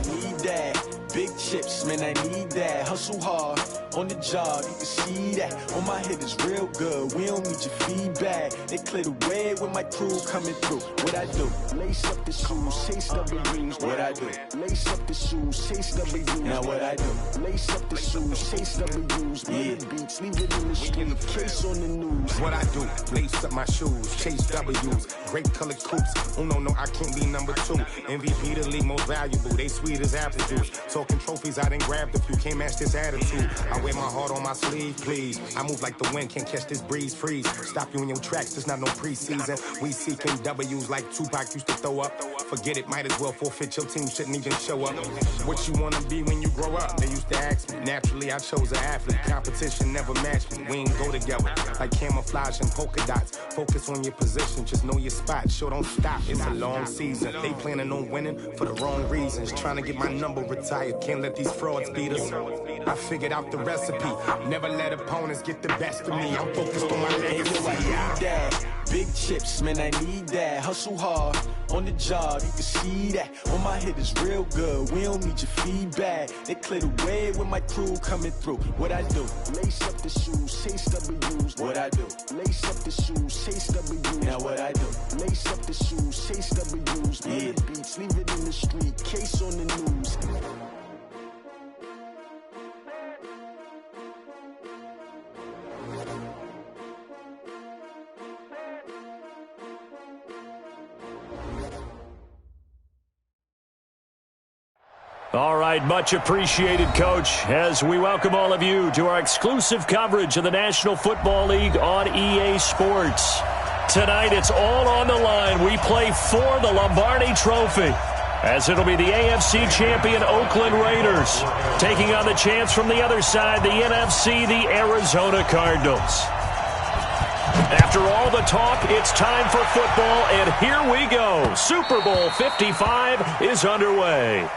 need that. Big chips, man, I need that. Hustle hard on the job, you can see that. On my head is real good, we don't need your feedback. They clear the way with my crew coming through. What I do? Lace up the shoes, chase W's. What I do? Lace up the shoes, chase W's. Now what I do? Lace up the shoes, chase W's. Yeah, beats, leave it in the street, case on the news. What I do? Lace up my shoes, chase W's. Great colored coops. Oh no, I can't be number 2. MVP the league most valuable. They sweet as apple juice. Talking trophies, I didn't grab the few. Can't match this attitude. I wear my heart on my sleeve, please. I move like the wind, can't catch this breeze, freeze. Stop you in your tracks, there's not no preseason. We seeking W's like Tupac used to throw up. Forget it, might as well forfeit, your team shouldn't even show up. What you wanna be when you grow up? They used to ask me. Naturally, I chose an athlete. Competition never matched me. We ain't go together. Like camouflage and polka dots. Focus on your position, just know your spot. Sure, don't stop, it's a long season. They planning on winning for the wrong reasons. Trying to get my number retired, can't let these frauds beat us. I figured out the recipe. Never let opponents get the best of me. I'm focused on my legacy. I need that. Big chips, man, I need that. Hustle hard on the job, you can see that. On my head is real good, we don't need your feedback. They clear the way with my crew coming through. What I do? Lace up the shoes, chase W's. What I do? Lace up the shoes, chase W's. Now what I do? Lace up the shoes, chase W's. Yeah, beats, leave it in the street, case on the news. All right, much appreciated, Coach, as we welcome all of you to our exclusive coverage of the National Football League on EA Sports. Tonight, it's all on the line. We play for the Lombardi Trophy, as it'll be the AFC champion Oakland Raiders taking on the champs from the other side, the NFC, the Arizona Cardinals. After all the talk, it's time for football, and here we go. Super Bowl 55 is underway.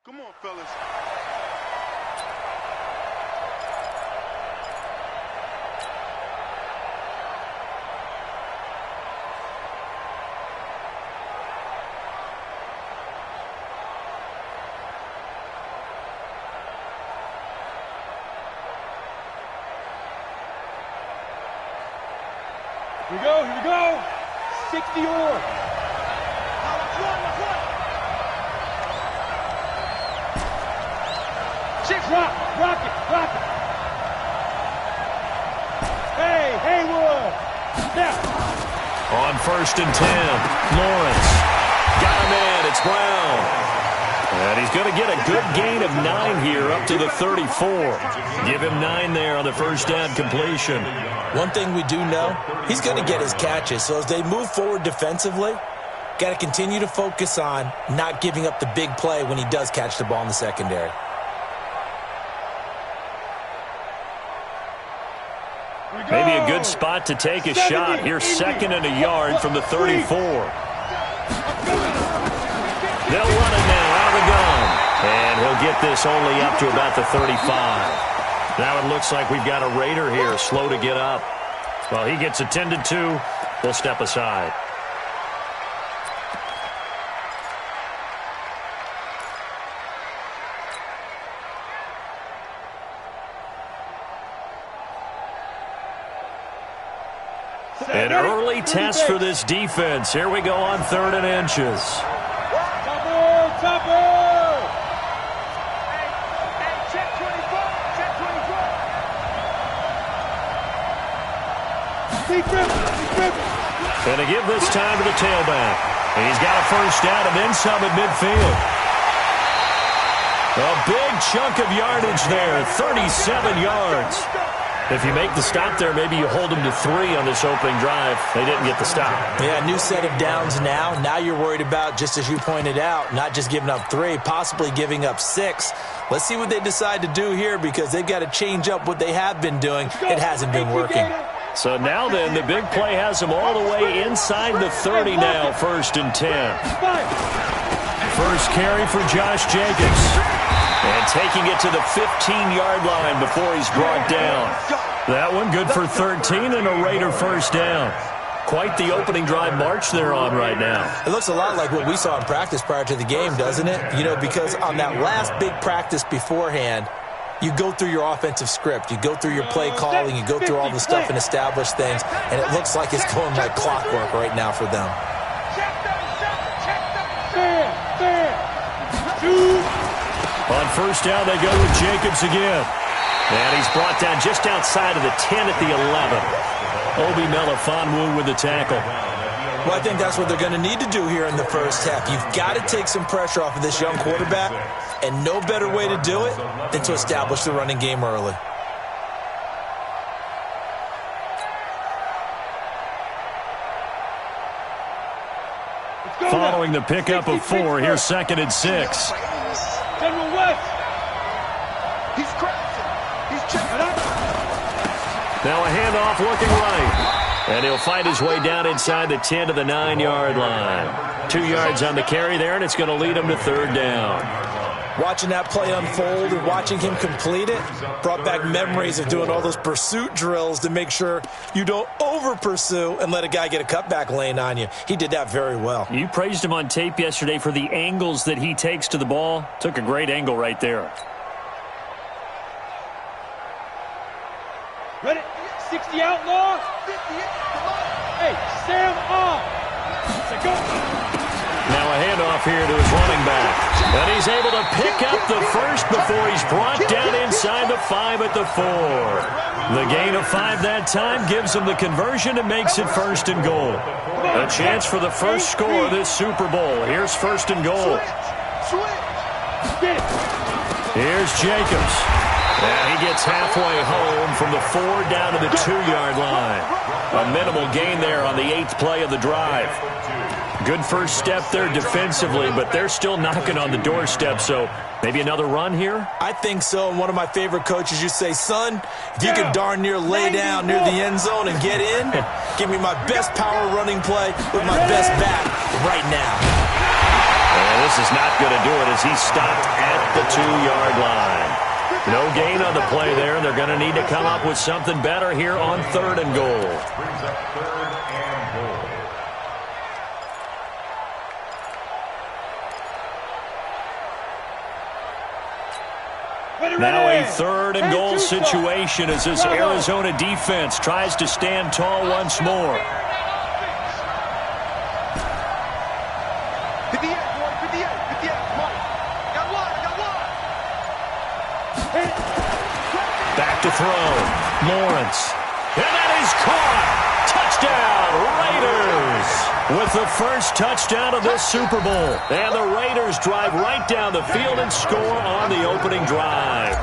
Come on, fellas. Here we go. 60 or. Rock it. Hey, Haywood. Now. On 1st and 10, Lawrence. Got him in. It's Brown. And he's going to get a good gain of 9 here up to the 34. Give him 9 there on the first down completion. One thing we do know, he's going to get his catches. So as they move forward defensively, got to continue to focus on not giving up the big play when he does catch the ball in the secondary. Maybe a good spot to take a shot. Here's 2nd and a yard from the 34. They'll run it now out of the gun. And he'll get this only up to about the 35. Now it looks like we've got a Raider here, slow to get up. Well, he gets attended to. We'll step aside. An early test for this defense. Here we go on 3rd and inches. Topper! Hey, check 24. Check 24. Gonna give this time to the tailback. He's got a first down and then some at midfield. A big chunk of yardage there, 37 yards. If you make the stop there, maybe you hold them to 3 on this opening drive. They didn't get the stop. Yeah, new set of downs now. Now you're worried about, just as you pointed out, not just giving up 3, possibly giving up 6. Let's see what they decide to do here because they've got to change up what they have been doing. It hasn't been working. So now then, the big play has them all the way inside the 30 now, 1st and 10. First carry for Josh Jacobs. And taking it to the 15-yard line before he's brought down. That one good for 13 and a Raider first down. Quite the opening drive march they're on right now. It looks a lot like what we saw in practice prior to the game, doesn't it? You know, because on that last big practice beforehand, you go through your offensive script. You go through your play calling. You go through all the stuff and establish things. And it looks like it's going like clockwork right now for them. On first down, they go with Jacobs again. And he's brought down just outside of the 10 at the 11. Obi Melifonwu with the tackle. Well, I think that's what they're going to need to do here in the first half. You've got to take some pressure off of this young quarterback, and no better way to do it than to establish the running game early. Following the pickup of 4, here's 2nd and 6. General West. He's crashing. He's checking out. Now a handoff looking right. And he'll find his way down inside the 10 to the 9-yard line. 2 yards on the carry there, and it's going to lead him to 3rd down. Watching that play unfold and watching him complete it brought back memories of doing all those pursuit drills to make sure you don't over-pursue and let a guy get a cutback lane on you. He did that very well. You praised him on tape yesterday for the angles that he takes to the ball. Took a great angle right there. Ready? 60 outlaw. 58. Come on. Hey, Sam off. Let's go. Now a handoff here to his running back. And he's able to pick up the first before he's brought down inside the 5 at the 4. The gain of 5 that time gives him the conversion and makes it 1st and goal. A chance for the first score of this Super Bowl. Here's 1st and goal. Here's Jacobs. And he gets halfway home from the 4 down to the 2-yard line. A minimal gain there on the 8th play of the drive. Good first step there defensively, but they're still knocking on the doorstep, so maybe another run here? I think so, and one of my favorite coaches used to say, son, if you could darn near lay down near the end zone and get in, give me my best power running play with my best back right now. And this is not going to do it as he's stopped at the 2-yard line. No gain on the play there, and they're going to need to come up with something better here on 3rd and goal. Now a 3rd and goal situation as this Arizona defense tries to stand tall once more. Back to throw. Lawrence. And that is caught. Touchdown, Raiders. With the first touchdown of this Super Bowl. And the Raiders drive right down the field and score on the opening drive.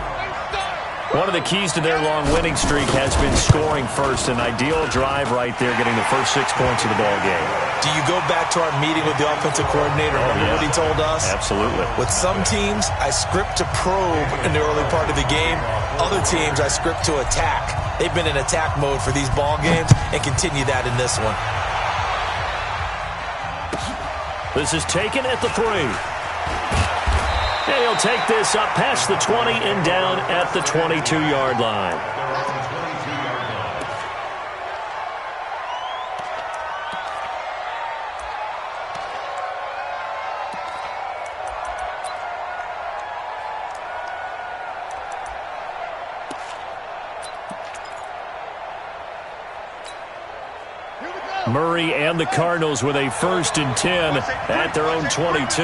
One of the keys to their long winning streak has been scoring first. An ideal drive right there, getting the first 6 points of the ball game. Do you go back to our meeting with the offensive coordinator? Remember what he told us? Absolutely. With some teams, I script to probe in the early part of the game. Other teams, I script to attack. They've been in attack mode for these ball games and continue that in this one. This is taken at the 3. And he'll take this up past the 20 and down at the 22-yard line. Murray and the Cardinals with a 1st and 10 at their own 22.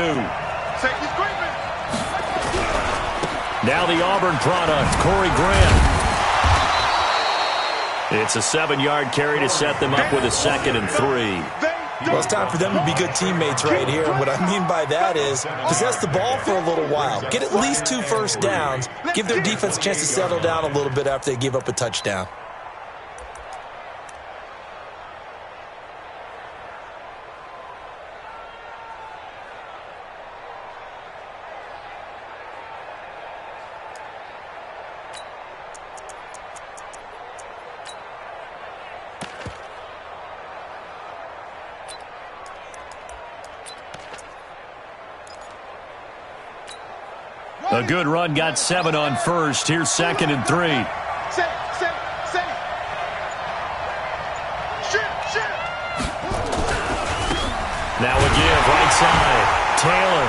Now the Auburn product, Corey Grant. It's a 7-yard carry to set them up with a 2nd and 3. Well, it's time for them to be good teammates right here. And what I mean by that is possess the ball for a little while. Get at least 2 first downs. Give their defense a chance to settle down a little bit after they give up a touchdown. A good run, got 7 on 1st. Here's 2nd and 3. Now a give, right side. Taylor.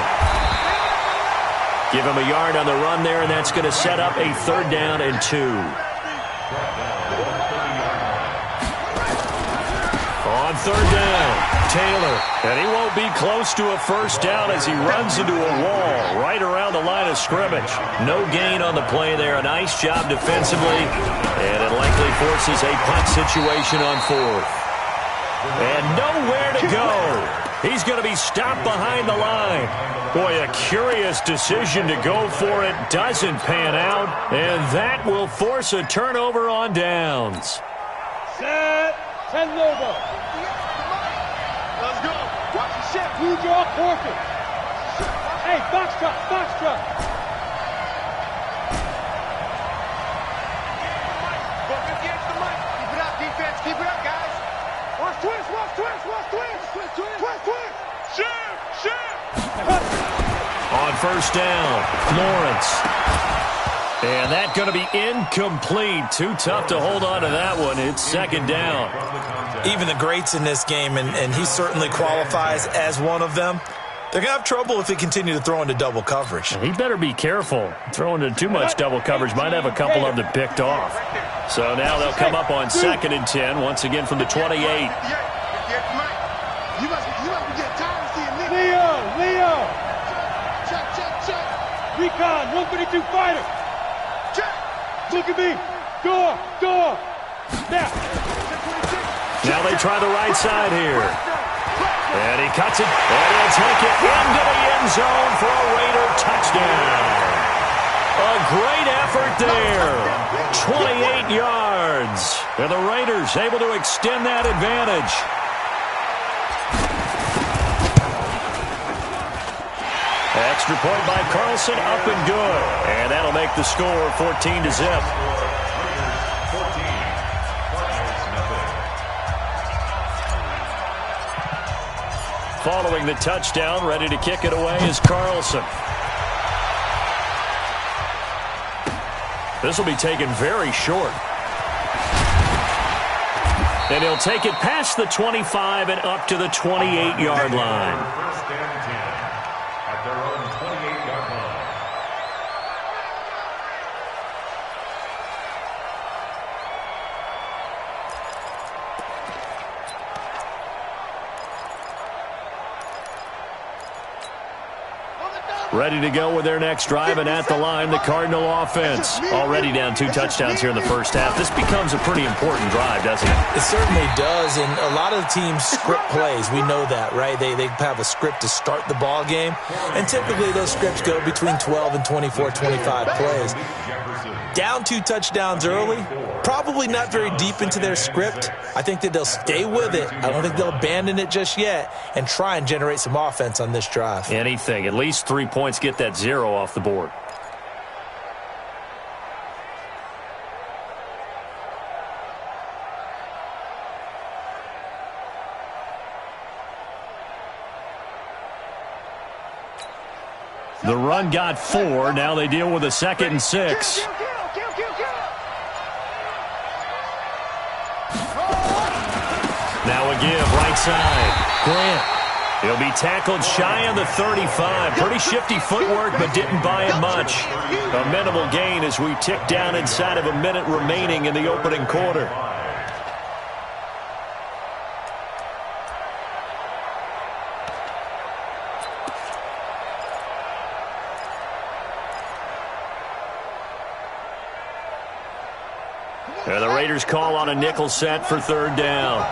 Give him a yard on the run there, and that's going to set up a 3rd down and 2. On 3rd down. Taylor, and he won't be close to a 1st down as he runs into a wall right around the line of scrimmage. No gain on the play there. A nice job defensively, and it likely forces a punt situation on 4th. And nowhere to go. He's going to be stopped behind the line. Boy, a curious decision to go for it. Doesn't pan out, and that will force a turnover on downs. Set. 10 logo. Let's go. Watch the ship. Blue draw, forfeit. Hey, box truck, box truck. Go 50 to the mic. Keep it up, defense. Keep it up, guys. Watch twist, watch twist, watch twist. Twist, twist. Ship. On 1st down, Lawrence. And that's going to be incomplete. Too tough to hold on to that one. It's 2nd down. Even the greats in this game, and he certainly qualifies as one of them, they're going to have trouble if they continue to throw into double coverage. He better be careful. Throwing into too much double coverage might have a couple of them picked off. So now they'll come up on 2nd and 10, once again from the 28. Leo. Recon, 132 fighter. Look at me. Door. Now they try the right side here. And he cuts it. And he'll take it into the end zone for a Raider touchdown. A great effort there. 28 yards. And the Raiders able to extend that advantage. Extra point by Carlson, up and good. And that'll make the score 14-0. Following the touchdown, ready to kick it away is Carlson. This will be taken very short. And he'll take it past the 25 and up to the 28-yard line. Ready to go with their next drive, and at the line, the Cardinal offense. Already down 2 touchdowns here in the first half. This becomes a pretty important drive, doesn't it? It certainly does, and a lot of the teams script plays. We know that, right? They have a script to start the ball game, and typically those scripts go between 12 and 24, 25 plays. Down 2 touchdowns early, probably not very deep into their script. I think that they'll stay with it. I don't think they'll abandon it just yet and try and generate some offense on this drive. Anything. At least 3 points, get that 0 off the board. The run got 4. Now they deal with a 2nd and 6. Now a give, right side. Grant. He'll be tackled shy of the 35. Pretty shifty footwork, but didn't buy him much. A minimal gain as we tick down inside of a minute remaining in the opening quarter. And the Raiders call on a nickel set for third down.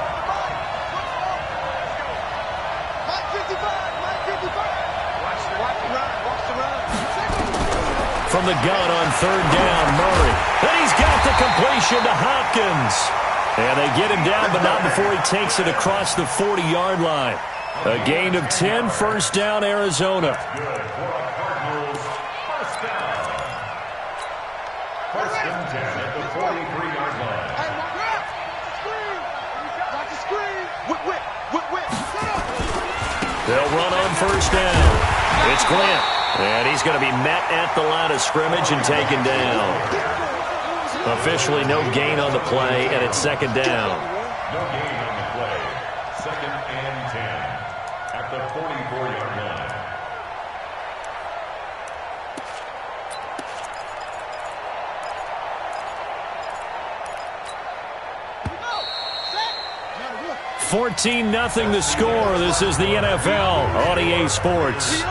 From the gun on third down, Murray. And he's got the completion to Hopkins. And they get him down, but not before he takes it across the 40-yard line. A gain of 10, first down, Arizona. First and 10 at the 43-yard line. They'll run on first down. It's Glenn. And he's going to be met at the line of scrimmage and taken down. Officially no gain on the play, and it's second down. No gain on the play. Second and 10 at the 44-yard line. $14-0 the score. This is the NFL on EA Sports.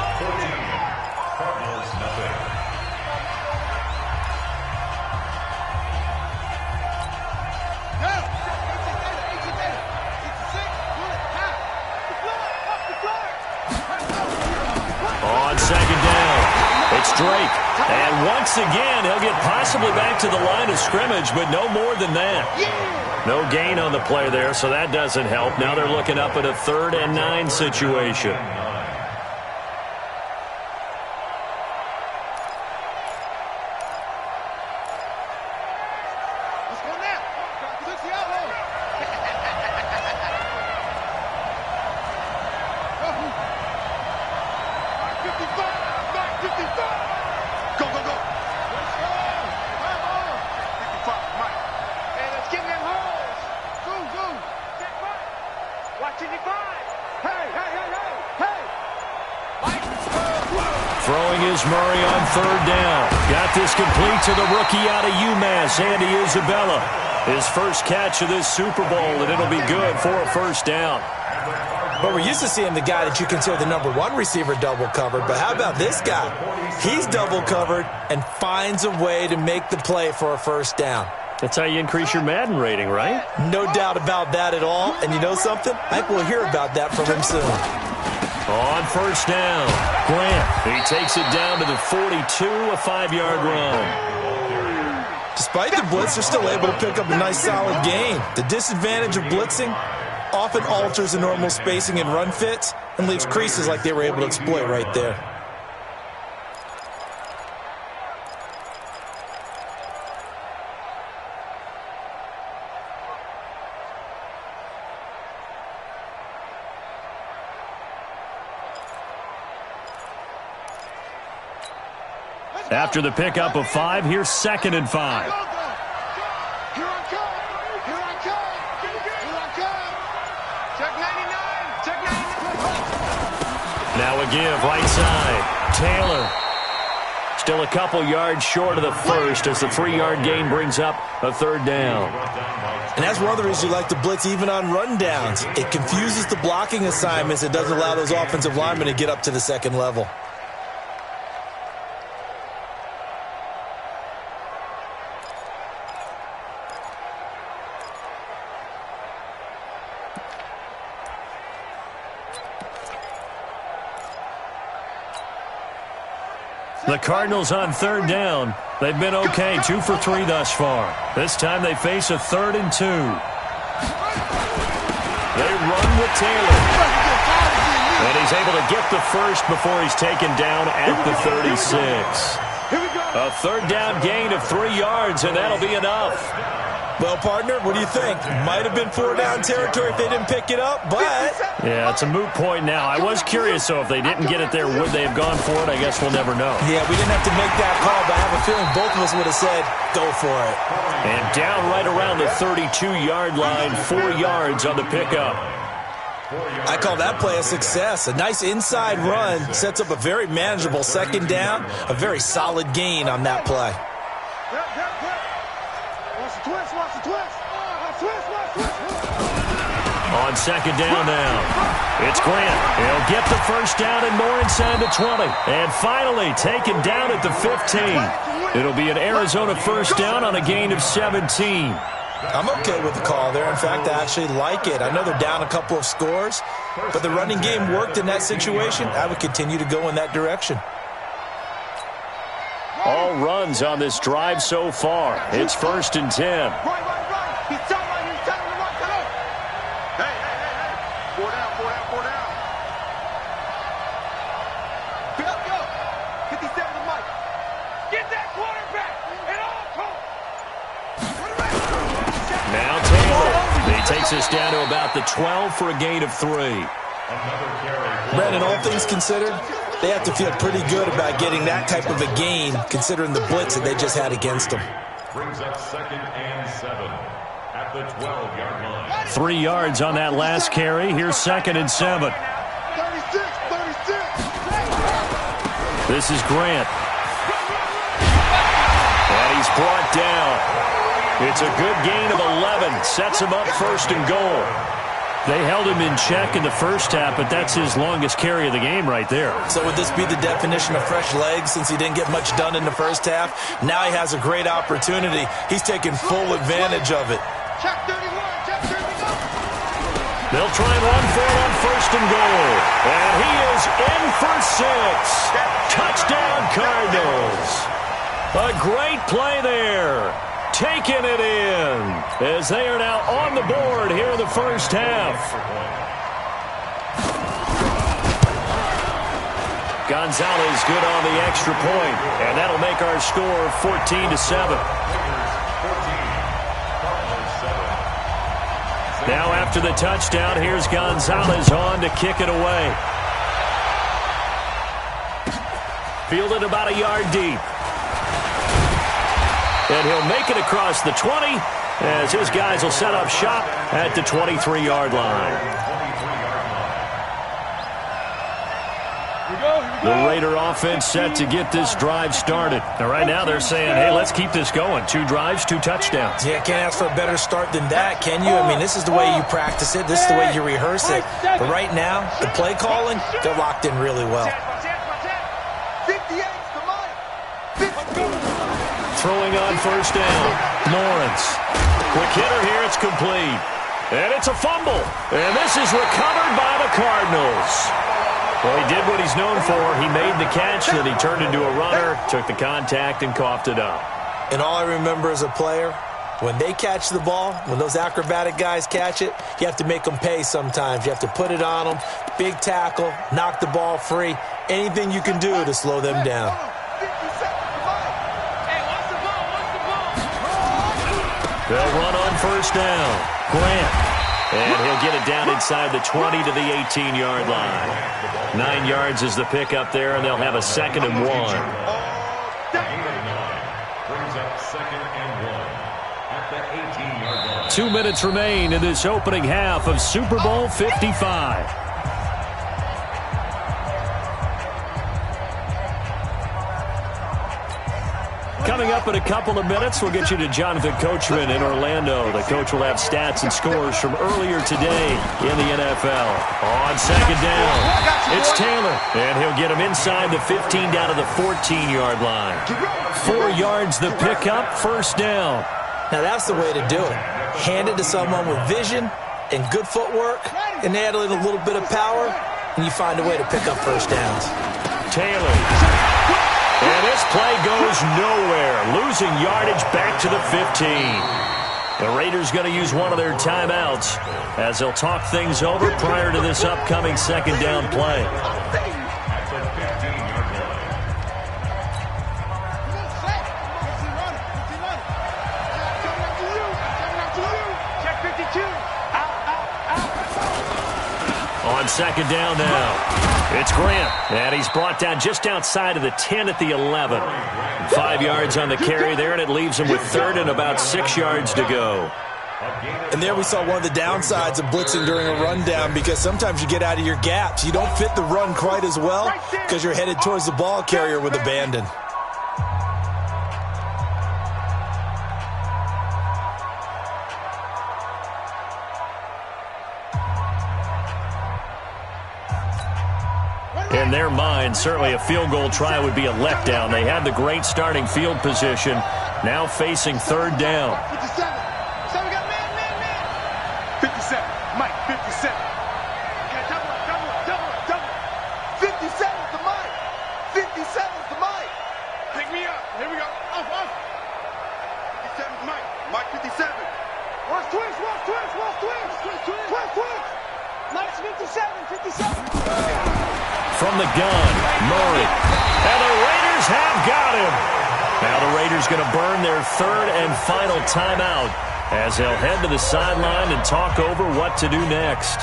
On second down, it's Drake. And once again, he'll get possibly back to the line of scrimmage, but no more than that. No gain on the play there, so that doesn't help. Now they're looking up at a 3rd and 9 situation. Throwing is Murray on third down. Got this complete to the rookie out of UMass, Andy Isabella. His first catch of this Super Bowl, and it'll be good for a first down. But we're used to seeing the guy that you consider the number 1 receiver double covered. But how about this guy? He's double covered and finds a way to make the play for a first down. That's how you increase your Madden rating, right? No doubt about that at all. And you know something? I think we'll hear about that from him soon. On first down, Grant. He takes it down to the 42, a 5-yard run. Despite the blitz, they're still able to pick up a nice solid gain. The disadvantage of blitzing often alters the normal spacing and run fits and leaves creases like they were able to exploit right there. After the pickup of 5, here's 2nd and 5. Now a give, right side. Taylor. Still a couple yards short of the first as the 3-yard gain brings up a 3rd down. And that's one of the reasons you like to blitz even on rundowns. It confuses the blocking assignments. It doesn't allow those offensive linemen to get up to the second level. The Cardinals on 3rd down. They've been okay, 2 for 3 thus far. This time they face a 3rd and 2. They run with Taylor. And he's able to get the first before he's taken down at the 36. A 3rd down gain of 3 yards, and that'll be enough. Well, partner, what do you think? Might have been 4-down territory if they didn't pick it up, but... Yeah, it's a moot point now. I was curious, though, if they didn't get it there, would they have gone for it? I guess we'll never know. Yeah, we didn't have to make that call, but I have a feeling both of us would have said, go for it. And down right around the 32-yard line, 4 yards on the pickup. I call that play a success. A nice inside run sets up a very manageable 2nd down, a very solid gain on that play. Watch the twist, watch the twist. On second down now, it's Grant. He'll get the first down and more inside the 20. And finally taken down at the 15. It'll be an Arizona first down on a gain of 17. I'm okay with the call there. In fact, I actually like it. I know they're down a couple of scores, but the running game worked in that situation. I would continue to go in that direction. All runs on this drive so far. It's 1st and 10. He's telling right here. He's telling him right. Come on. Hey. 4 down. Pick up, go. 57 to Mike. Get that quarterback. And all call. Now Taylor. He takes us down to about the 12 for a gain of 3. Brandon, all things considered, they have to feel pretty good about getting that type of a gain, considering the blitz that they just had against them. Brings up 2nd and 7 at the 12-yard line. 3 yards on that last carry. Here's 2nd and 7. 36. This is Grant. And he's brought down. It's a good gain of 11. Sets him up 1st and goal. They held him in check in the first half, but that's his longest carry of the game right there. So would this be the definition of fresh legs since he didn't get much done in the first half? Now he has a great opportunity. He's taking full advantage of it. Check 31. They'll try and run for it on 1st and goal. And he is in for 6. Touchdown, Cardinals. A great play there. Taking it in as they are now on the board here in the first half. Gonzalez good on the extra point, and that'll make our score 14-7. Now after the touchdown, here's Gonzalez on to kick it away. Fielded about a yard deep. And he'll make it across the 20 as his guys will set up shop at the 23-yard line. The Raider offense set to get this drive started. Now, right now they're saying, hey, let's keep this going. 2 drives, 2 touchdowns. Yeah, can't ask for a better start than that, can you? I mean, this is the way you practice it. This is the way you rehearse it. But right now, the play calling, they're locked in really well. 58 to Mike. Throwing on 1st down. Lawrence. Quick hitter here. It's complete. And it's a fumble. And this is recovered by the Cardinals. Well, he did what he's known for. He made the catch, then he turned into a runner, took the contact, and coughed it up. And all I remember as a player, when they catch the ball, when those acrobatic guys catch it, you have to make them pay sometimes. You have to put it on them. Big tackle, knock the ball free. Anything you can do to slow them down. They'll run on 1st down. Grant. And he'll get it down inside the 20 to the 18-yard line. 9 yards is the pickup there, and they'll have a 2nd and 1. Brings up 2nd and 1 at the 18-yard line. 2 minutes remain in this opening half of Super Bowl 55. Coming up in a couple of minutes, we'll get you to Jonathan Coachman in Orlando. The coach will have stats and scores from earlier today in the NFL. On 2nd down, it's Taylor, and he'll get him inside the 15 down to the 14-yard line. 4 yards the pickup, 1st down. Now that's the way to do it. Hand it to someone with vision and good footwork, and add in a little bit of power, and you find a way to pick up 1st downs. Taylor. And this play goes nowhere. Losing yardage back to the 15. The Raiders going to use one of their timeouts as they'll talk things over prior to this upcoming 2nd down play. On 2nd down now. It's Grant, and he's brought down just outside of the 10 at the 11. 5 yards on the carry there, and it leaves him with 3rd and about 6 yards to go. And there we saw one of the downsides of blitzing during a rundown, because sometimes you get out of your gaps. You don't fit the run quite as well because you're headed towards the ball carrier with abandon. their mind, certainly a field goal try would be a letdown. They had the great starting field position, now facing third down. 57. So we got man. 57. Mike, 57. Okay, double. 57's the Mike. 57's the Mike. Pick me up. Here we go. Off. 57's Mike. Mike 57. Watch twist. Mike's 57. From the gun, Murray. And the Raiders have got him. Now the Raiders going to burn their third and final timeout as they'll head to the sideline and talk over what to do next.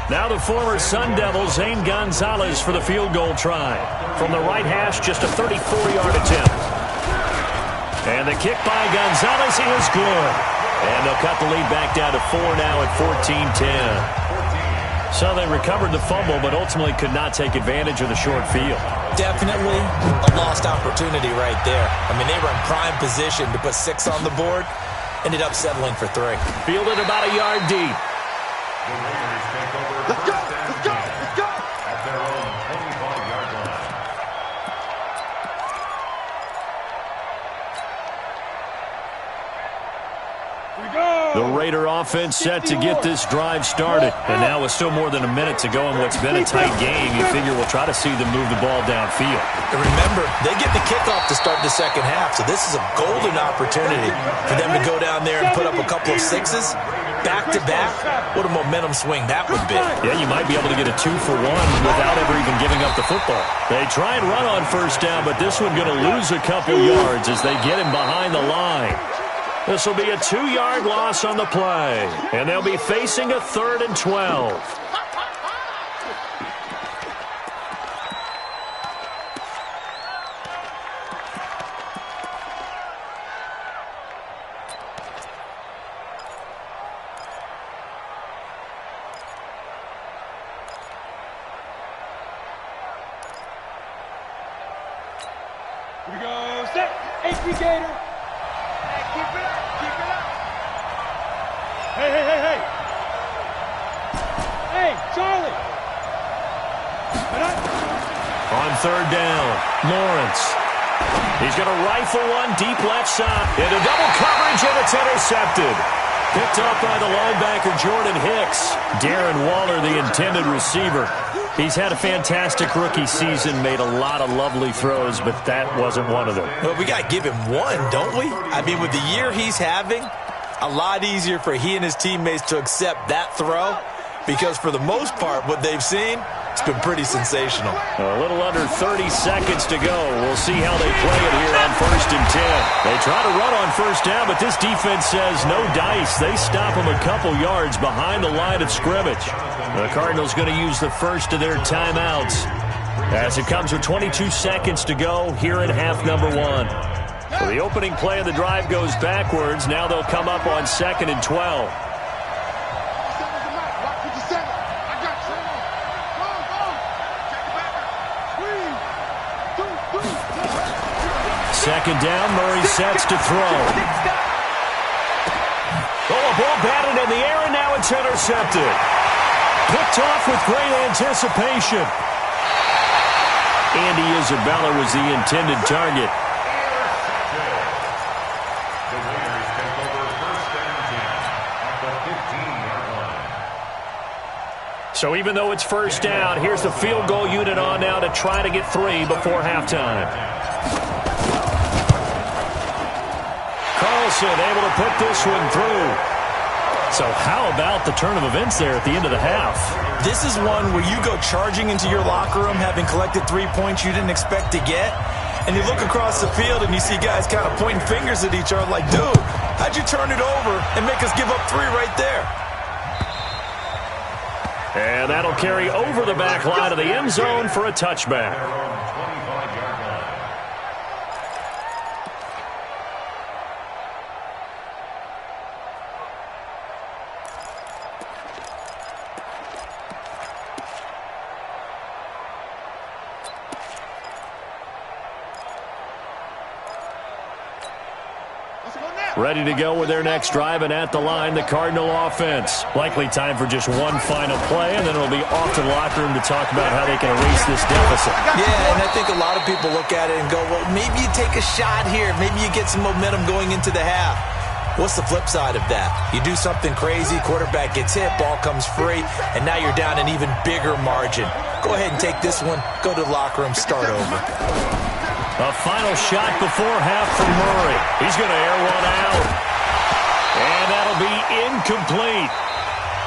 Now the former Sun Devil, Zane Gonzalez, for the field goal try. From the right hash, just a 34-yard attempt. And the kick by Gonzalez is good. And they'll cut the lead back down to 4 now at 14-10. So they recovered the fumble, but ultimately could not take advantage of the short field. Definitely a lost opportunity right there. I mean, they were in prime position to put 6 on the board. Ended up settling for 3. Fielded about a yard deep. Let's go. At their own 25-yard line. The Raider offense set to get this drive started. And now with still more than a minute to go in what's been a tight game, you figure we'll try to see them move the ball downfield. And remember, they get the kickoff to start the second half, so this is a golden opportunity for them to go down there and put up a couple of 6s back-to-back. What a momentum swing that would be. Yeah, you might be able to get a 2-for-1 without ever even giving up the football. They try and run on first down, but this one going to lose a couple yards as they get him behind the line. This will be a 2-yard loss on the play, and they'll be facing a 3rd and 12. Here we go. Set. HP Gator. Keep it up. Hey. Hey, Charlie. On 3rd down, Lawrence. He's going to rifle one deep left side. Into double coverage, and it's intercepted. Picked up by the linebacker, Jordan Hicks. Darren Waller, the intended receiver. He's had a fantastic rookie season, made a lot of lovely throws, but that wasn't one of them. Well, we got to give him one, don't we? I mean, with the year he's having, a lot easier for he and his teammates to accept that throw because for the most part, what they've seen, it's been pretty sensational. A little under 30 seconds to go. We'll see how they play it here on 1st and 10. They try to run on first down, but this defense says no dice. They stop them a couple yards behind the line of scrimmage. The Cardinals going to use the first of their timeouts as it comes with 22 seconds to go here in half number 1. So the opening play of the drive goes backwards. Now they'll come up on 2nd and 12. 57. I got you. Go. Check the back. 2nd down, Murray sets to throw. Oh, a ball batted in the air, and now it's intercepted. Picked off with great anticipation. Andy Isabella was the intended target. The Raiders take over 1st and 10 at the 15-yard line. So even though it's first down, here's the field goal unit on now to try to get 3 before halftime. Carlson able to put this one through. So how about the turn of events there at the end of the half? This is one where you go charging into your locker room having collected 3 points you didn't expect to get, and you look across the field and you see guys kind of pointing fingers at each other like, dude, how'd you turn it over and make us give up 3 right there? And that'll carry over the back line of the end zone for a touchback. Let's go now. Ready to go with their next drive, and at the line, the Cardinal offense. Likely time for just one final play, and then it'll be off to the locker room to talk about how they can erase this deficit. Yeah, and I think a lot of people look at it and go, well, maybe you take a shot here. Maybe you get some momentum going into the half. What's the flip side of that? You do something crazy, quarterback gets hit, ball comes free, and now you're down an even bigger margin. Go ahead and take this one, go to the locker room, start over. A final shot before half from Murray. He's going to air one out. And that'll be incomplete.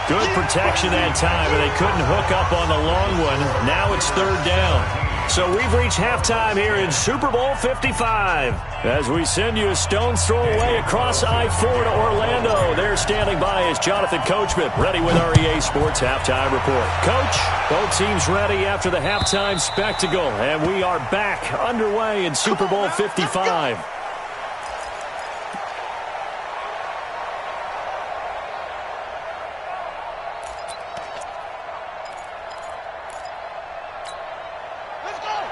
Good protection that time, and they couldn't hook up on the long one. Now it's third down. So we've reached halftime here in Super Bowl 55. As we send you a stone's throw away across I-4 to Orlando. There standing by is Jonathan Coachman, ready with our EA Sports Halftime Report. Coach, both teams ready after the halftime spectacle, and we are back underway in Super Bowl 55.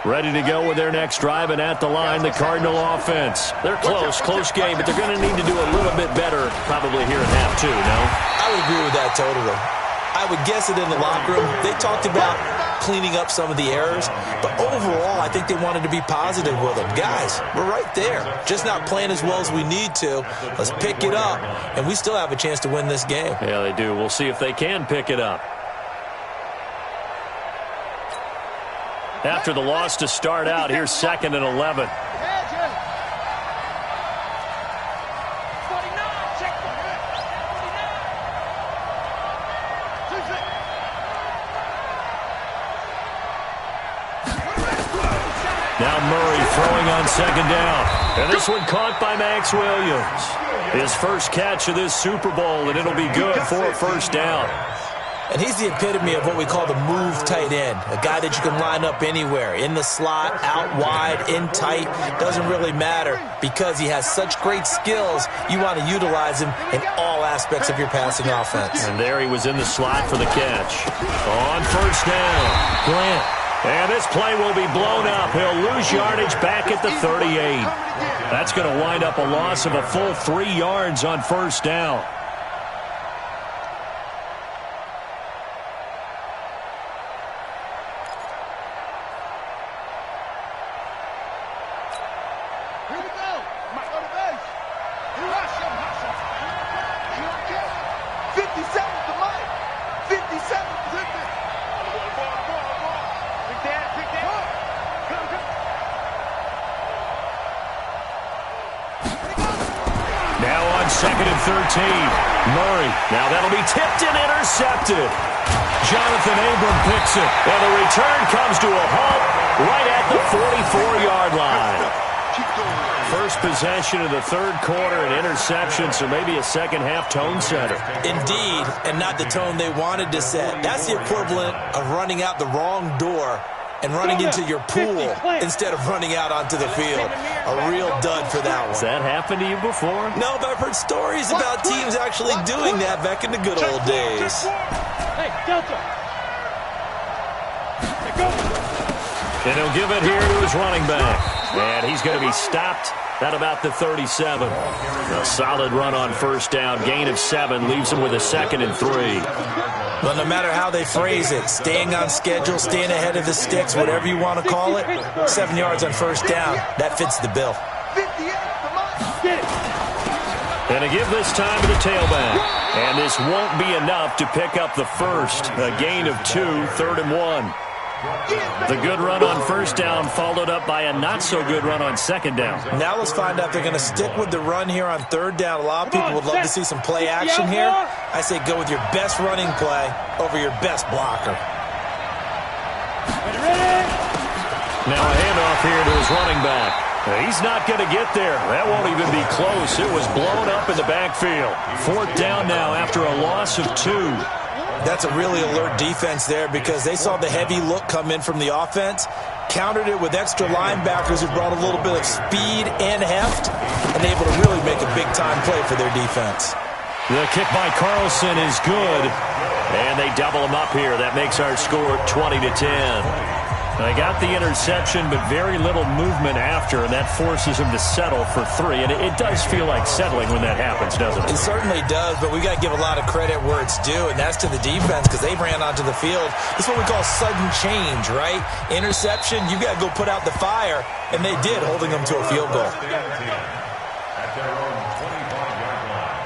Ready to go with their next drive, and at the line, the Cardinal offense. They're close game, but they're going to need to do a little bit better probably here in half two, no? I would agree with that totally. I would guess it in the locker room. They talked about cleaning up some of the errors, but overall, I think they wanted to be positive with them. Guys, we're right there. Just not playing as well as we need to. Let's pick it up, and we still have a chance to win this game. Yeah, they do. We'll see if they can pick it up. After the loss to start out, here's 2nd and 11. Now Murray throwing on 2nd down. And this one caught by Max Williams. His first catch of this Super Bowl, and it'll be good for a first down. And he's the epitome of what we call the move tight end, a guy that you can line up anywhere, in the slot, out wide, in tight, doesn't really matter because he has such great skills. You want to utilize him in all aspects of your passing offense. And there he was in the slot for the catch. On first down, Grant. And this play will be blown up. He'll lose yardage back at the 38. That's going to wind up a loss of a full 3 yards on first down. Now on 2nd and 13. Murray. Now that'll be tipped and intercepted. Jonathan Abram picks it. And the return comes to a halt right at the 44-yard line. First possession of the third quarter, an interception, so maybe a second-half tone setter. Indeed, and not the tone they wanted to set. That's the equivalent of running out the wrong door and running into your pool instead of running out onto the field. A real dud for that one. Has that happened to you before? No, but I've heard stories about teams actually doing that back in the good old days. Hey, Delta. And he'll give it here to his running back. And he's going to be stopped at about the 37. A solid run on first down. Gain of 7 leaves him with a 2nd and 3. Well, no matter how they phrase it, staying on schedule, staying ahead of the sticks, whatever you want to call it, 7 yards on first down, that fits the bill. And a give this time to the tailback. And this won't be enough to pick up the first. A gain of 2, 3rd and 1. The good run on first down followed up by a not-so-good run on second down. Now let's find out if they're going to stick with the run here on third down. A lot of people would love to see some play action here. I say go with your best running play over your best blocker. Now a handoff here to his running back. He's not going to get there. That won't even be close. It was blown up in the backfield. 4th down now after a loss of 2. That's a really alert defense there because they saw the heavy look come in from the offense, countered it with extra linebackers who brought a little bit of speed and heft, and able to really make a big-time play for their defense. The kick by Carlson is good, and they double him up here. That makes our score 20-10. They got the interception, but very little movement after, and that forces him to settle for 3. And it does feel like settling when that happens, doesn't it? It certainly does, but we got to give a lot of credit where it's due, and that's to the defense because they ran onto the field. This is what we call sudden change, right? Interception, you got to go put out the fire, and they did, holding them to a field goal. At their own 25-yard line.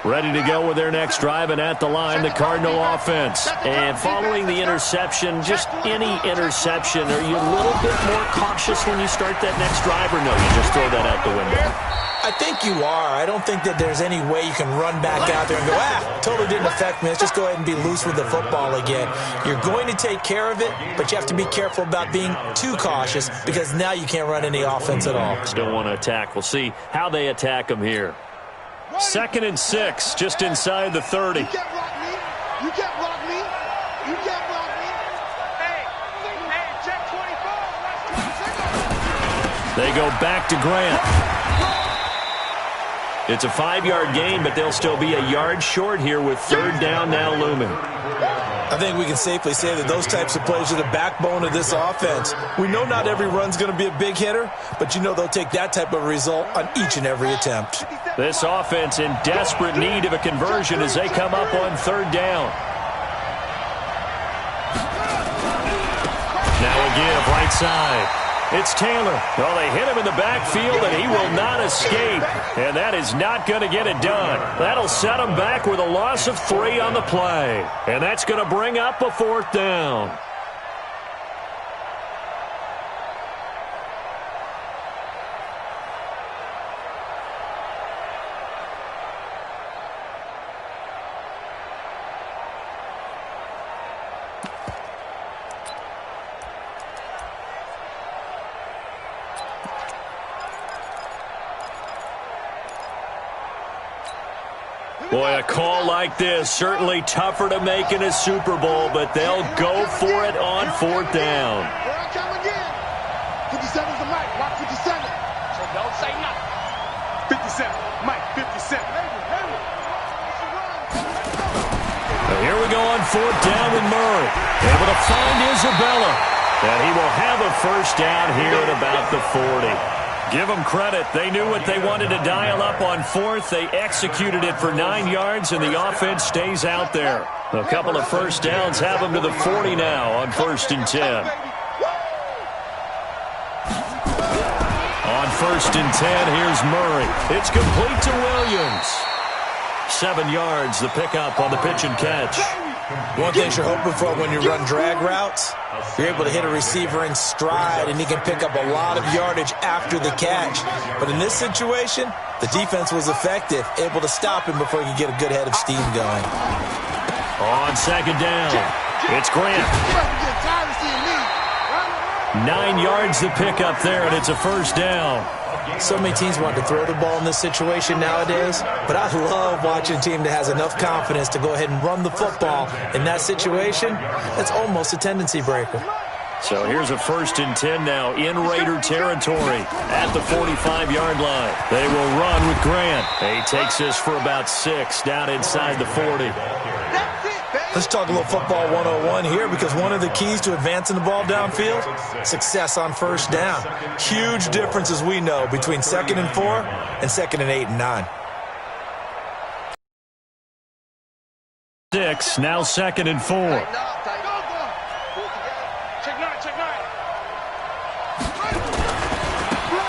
Ready to go with their next drive, and at the line, the Cardinal offense. And following the interception, just any interception, are you a little bit more cautious when you start that next drive, or no, you just throw that out the window? I think you are. I don't think that there's any way you can run back out there and go, totally didn't affect me. Let's just go ahead and be loose with the football again. You're going to take care of it, but you have to be careful about being too cautious because now you can't run any offense at all. Still want to attack. We'll see how they attack them here. 2nd and 6, just inside the 30. You can't rock me. You can't rock me. You can't rock me. Hey, check 24. They go back to Grant. It's a 5-yard gain, but they'll still be a yard short here with 3rd down now looming. I think we can safely say that those types of plays are the backbone of this offense. We know not every run's going to be a big hitter, but you know they'll take that type of result on each and every attempt. This offense in desperate need of a conversion as they come up on 3rd down. Now a give right side. It's Taylor. Well, they hit him in the backfield, and he will not escape. And that is not going to get it done. That'll set him back with a loss of 3 on the play. And that's going to bring up a 4th down. Boy, a call like this, certainly tougher to make in a Super Bowl, but they'll go for it on 4th down. Here I come again. 57's the mic. Watch 57. So don't say nothing. 57. Mike, 57. Here we go on 4th down with Murray. Able to find Isabella. And he will have a 1st down here at about the 40. Give them credit. They knew what they wanted to dial up on 4th. They executed it for 9 yards, and the offense stays out there. A couple of 1st downs have them to the 40 now on 1st and 10. On 1st and 10, here's Murray. It's complete to Williams. 7 yards, the pickup on the pitch and catch. One thing you're hoping for when you run drag routes, you're able to hit a receiver in stride, and he can pick up a lot of yardage after the catch. But in this situation, the defense was effective, able to stop him before he could get a good head of steam going. On 2nd down, it's Grant. 9 yards to pick up there, and it's a 1st down. So many teams want to throw the ball in this situation nowadays, but I love watching a team that has enough confidence to go ahead and run the football. In that situation, that's almost a tendency breaker. So here's a 1st and 10 now in Raider territory at the 45-yard line. They will run with Grant. He takes this for about 6 down inside the 40. Let's talk a little football 101 here, because one of the keys to advancing the ball downfield, success on 1st down. Huge difference, as we know, between 2nd and 4 and 2nd and 8 and 9. 6, now 2nd and 4.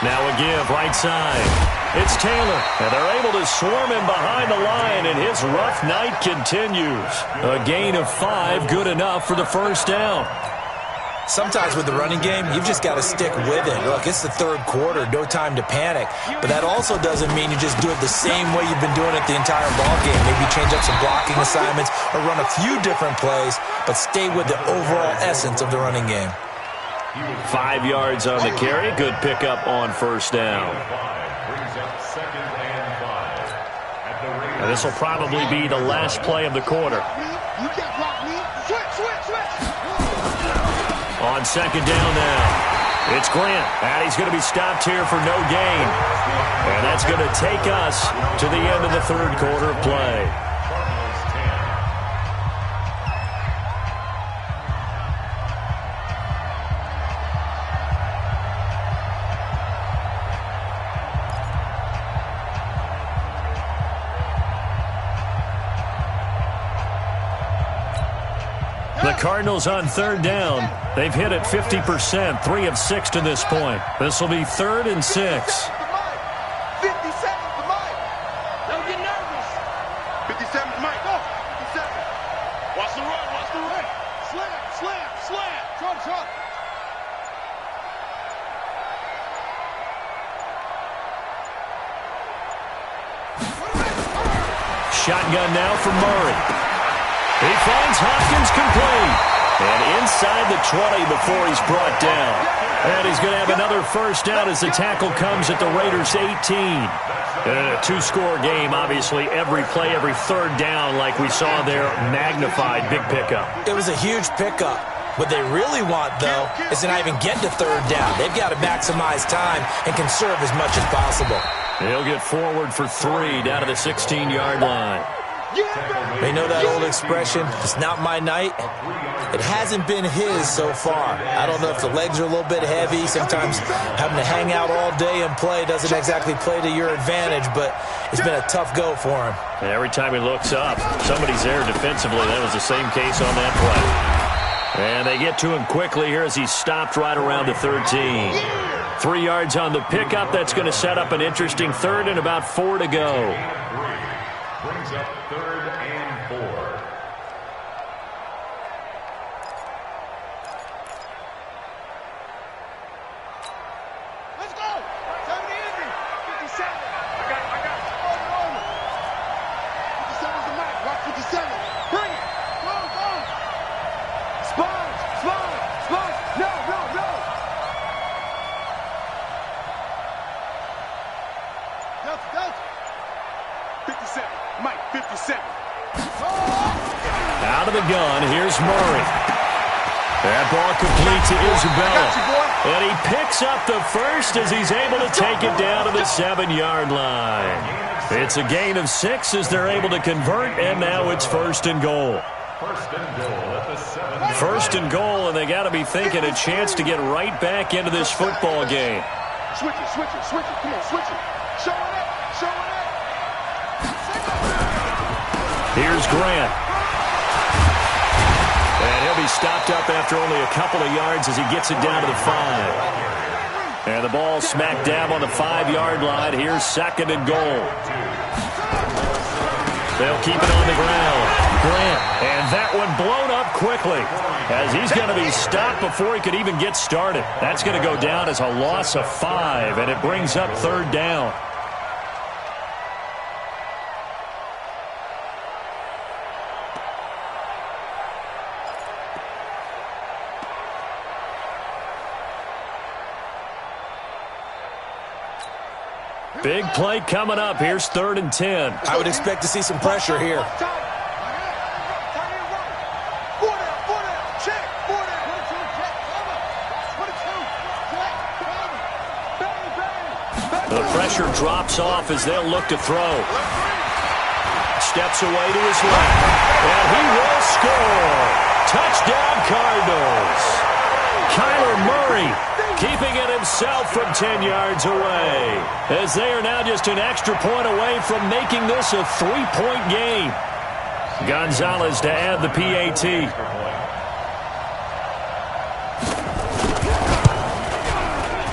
Now a give right side. It's Taylor, and they're able to swarm him behind the line, and his rough night continues. A gain of 5, good enough for the 1st down. Sometimes with the running game, you've just got to stick with it. Look, it's the 3rd quarter, no time to panic. But that also doesn't mean you just do it the same way you've been doing it the entire ball game. Maybe change up some blocking assignments or run a few different plays, but stay with the overall essence of the running game. 5 yards on the carry. Good pickup on 1st down. And this will probably be the last play of the quarter. You can't block me. Switch. On 2nd down now. It's Grant, and he's going to be stopped here for no gain. And that's going to take us to the end of the third quarter of play. The Cardinals on third down. They've hit it 50%, 3 of 6 to this point. This will be 3rd and 6. 57's the mic. Don't get nervous. 57's mic. Go. 57. Watch the run. Watch the run. Slam. Trump. Shotgun now for Murray. He finds Hopkins complete. And inside the 20 before he's brought down. And he's going to have another first down as the tackle comes at the Raiders' 18. A two-score game, obviously. Every play, every third down, like we saw there, magnified. Big pickup. It was a huge pickup. What they really want, though, is to not even get to third down. They've got to maximize time and conserve as much as possible. He'll get forward for 3 down to the 16-yard line. They know that old expression, it's not my night. It hasn't been his so far. I don't know if the legs are a little bit heavy. Sometimes having to hang out all day and play doesn't exactly play to your advantage, but it's been a tough go for him. And every time he looks up, somebody's there defensively. That was the same case on that play. And they get to him quickly here as he's stopped right around the 13. 3 yards on the pickup. That's going to set up an interesting third and about 4 to go. Brings up 3rd and 4. Let's go. 70 Indy. 57. I got it. Over. 57's the mic. Watch 57. Bring it. Go. Sponge. No. 57. Mike, 57. Out of the gun, here's Murray. That ball complete to Isabella. And he picks up the first as he's able to take it down to the 7-yard line. It's a gain of 6 as they're able to convert, and now it's 1st and goal. First and goal at the 7. First and goal, and they got to be thinking a chance to get right back into this football game. Switch it. Come on, switch it. Show it up. Here's Grant. And he'll be stopped up after only a couple of yards as he gets it down to the 5. And the ball smack dab on the 5-yard line. Here's 2nd and goal. They'll keep it on the ground. Grant. And that one blown up quickly as he's going to be stopped before he could even get started. That's going to go down as a loss of 5, and it brings up 3rd down. Big play coming up. Here's 3rd and 10. I would expect to see some pressure here. The pressure drops off as they'll look to throw. Steps away to his left. And he will score. Touchdown, Cardinals. Kyler Murray keeping it himself from 10 yards away, as they are now just an extra point away from making this a 3-point game. Gonzalez to add the PAT.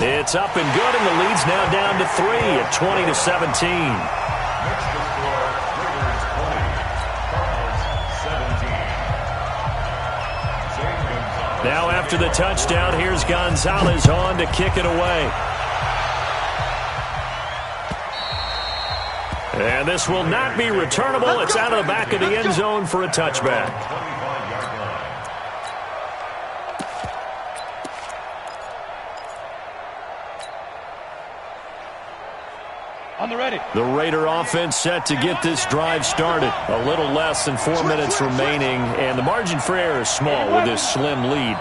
It's up and good, and the lead's now down to 3 at 20-17. Now after the touchdown, here's Gonzalez on to kick it away. And this will not be returnable. It's out of the back of the end zone for a touchback. On the ready. The Raider offense set to get this drive started. A little less than 4 minutes remaining, and the margin for error is small with this slim lead.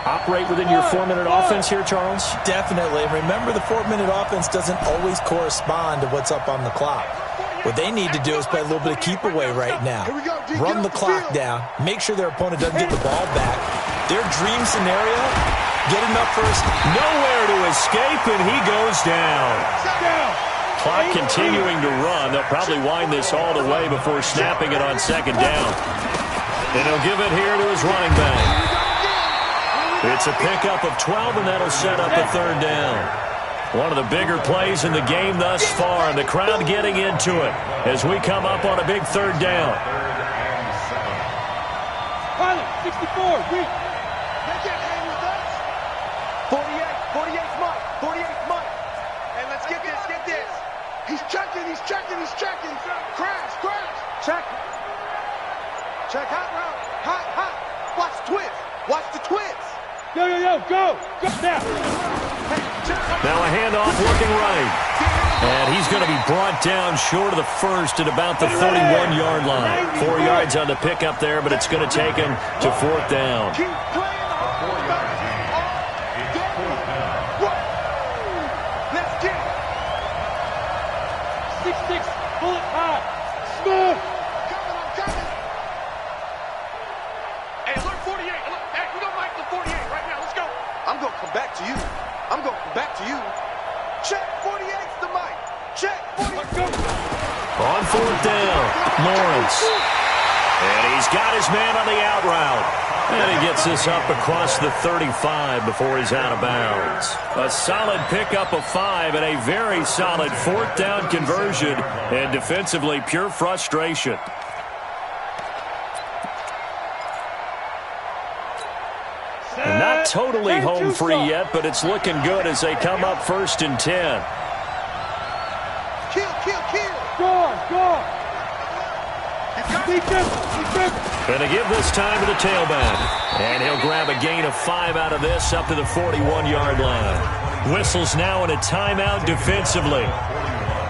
operate within your 4-minute offense here, Charles? Definitely. Remember, the 4-minute offense doesn't always correspond to what's up on the clock. What they need to do is play a little bit of keep away right now. Run the clock down. Make sure their opponent doesn't get the ball back. Their dream scenario, getting up first. Nowhere to escape, and he goes down. Clock continuing to run. They'll probably wind this all the way before snapping it on second down. And he'll give it here to his running back. It's a pickup of 12, and that'll set up a third down. One of the bigger plays in the game thus far, and the crowd getting into it as we come up on a big third down. Pilot, 64, weak. They can't hang with us. 48's Mike. 48's Mike. Hey, let's get this. He's checking. Crash. Check, hot route. Watch the twist. Yo, go now. Now a handoff looking right. And he's going to be brought down short of the first at about the 41-yard line. 4 yards on the pickup there, but it's going to take him to fourth down. Keep playing all Let's get it. 6'6", bullet high. Smooth. Coming. Hey, alert 48. Hey, we don't like the 48 right now. Let's go. I'm going to come back to you. Check 48's the mic. Check 48. On fourth down, Lawrence. And he's got his man on the out route. And he gets this up across the 35 before he's out of bounds. A solid pickup of 5 and a very solid fourth down conversion. And defensively, pure frustration. And not totally home free yet, but it's looking good as they come up 1st and 10. Kill. Score. Defense. Going to give this time to the tailback. And he'll grab a gain of 5 out of this up to the 41-yard line. Whistles now in a timeout defensively.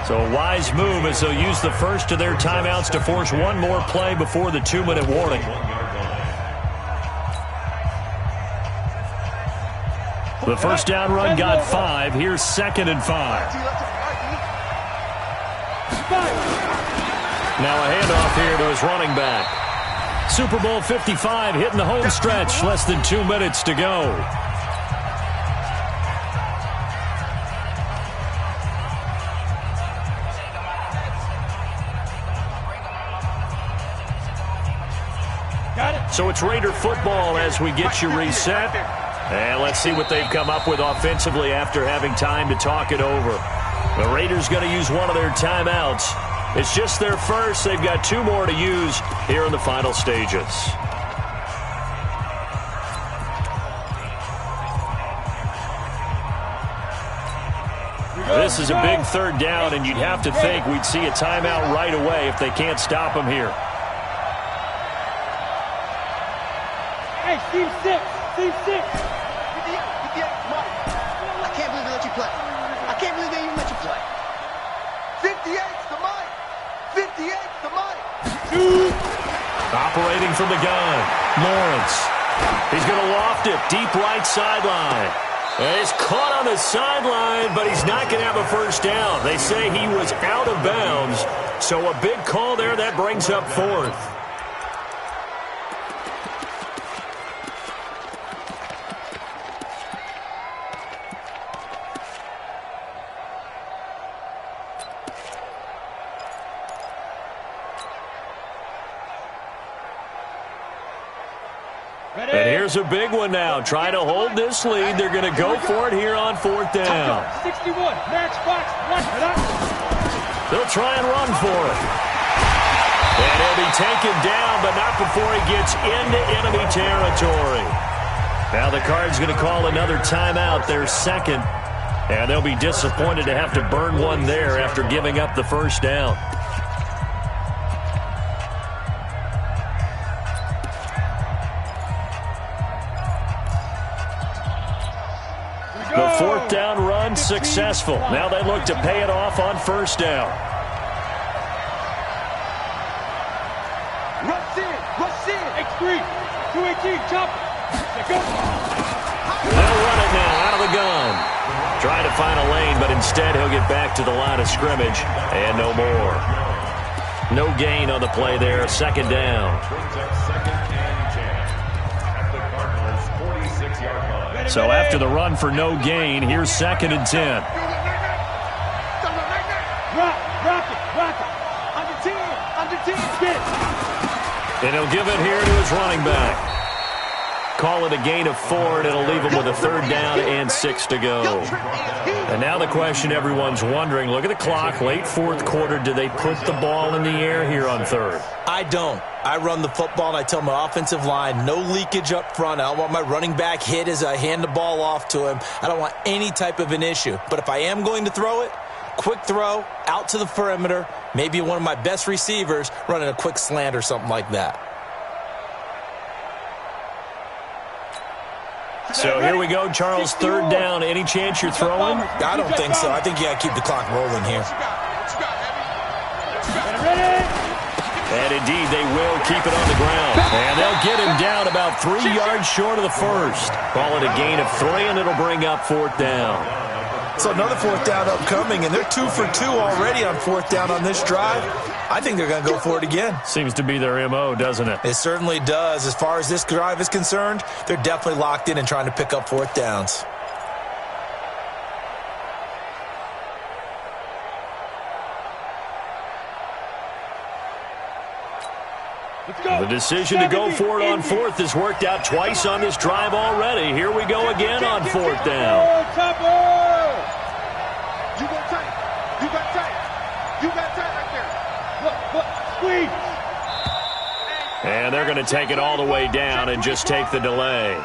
So a wise move as they'll use the first of their timeouts to force one more play before the 2-minute warning. The first down run got 5. Here's 2nd and 5. Now a handoff here to his running back. Super Bowl 55 hitting the home stretch. Less than 2 minutes to go. Got it. So it's Raider football as we get you reset. And let's see what they've come up with offensively after having time to talk it over. The Raiders going to use one of their timeouts. It's just their first. They've got 2 more to use here in the final stages. This is a big third down, and you'd have to think we'd see a timeout right away if they can't stop him here. Hey, Steve 6. I can't believe they let you play. I can't believe they even let you play. 58's the mic. 58's the mic. Operating from the gun, Lawrence. He's going to loft it deep right sideline. And he's caught on the sideline, but he's not going to have a first down. They say he was out of bounds. So a big call there that brings up 4th. And here's a big one now. Trying to hold this lead. They're going to go for it here on 4th down. 61, match box, They'll try and run for it. And he'll be taken down, but not before he gets into enemy territory. Now the Cards going to call another timeout, their 2nd. And they'll be disappointed to have to burn one there after giving up the first down. The 4th down run successful. Now they look to pay it off on 1st down. Rush in. X3. 218, chop. Go. run it now out of the gun. Trying to find a lane, but instead he'll get back to the line of scrimmage and no more. No gain on the play there. Second down. So after the run for no gain, here's 2nd and 10. Rock it. Under 10, spin. And he'll give it here to his running back. Call it a gain of 4, and it'll leave him with a 3rd down and 6 to go. And now the question everyone's wondering, look at the clock, late 4th quarter, do they put the ball in the air here on 3rd? I don't. I run the football, and I tell my offensive line, no leakage up front. I don't want my running back hit as I hand the ball off to him. I don't want any type of an issue. But if I am going to throw it, quick throw, out to the perimeter, maybe one of my best receivers running a quick slant or something like that. So here we go, Charles, 3rd down. Any chance you're throwing? I don't think so. I think you got to keep the clock rolling here. And indeed, they will keep it on the ground. And they'll get him down about 3 yards short of the first. Call it a gain of 3, and it'll bring up 4th down. So another 4th down upcoming, and they're 2 for 2 already on 4th down on this drive. I think they're going to go for it again. Seems to be their MO, doesn't it? It certainly does. As far as this drive is concerned, they're definitely locked in and trying to pick up 4th downs. The decision to go for it on 4th has worked out twice on this drive already. Here we go again on 4th down. You got tight. You got tight. You got tight right there. Squeeze. And they're going to take it all the way down and just take the delay.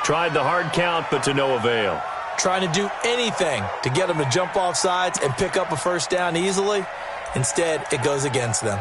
Tried the hard count, but to no avail. Trying to do anything to get them to jump off sides and pick up a 1st down easily. Instead, it goes against them.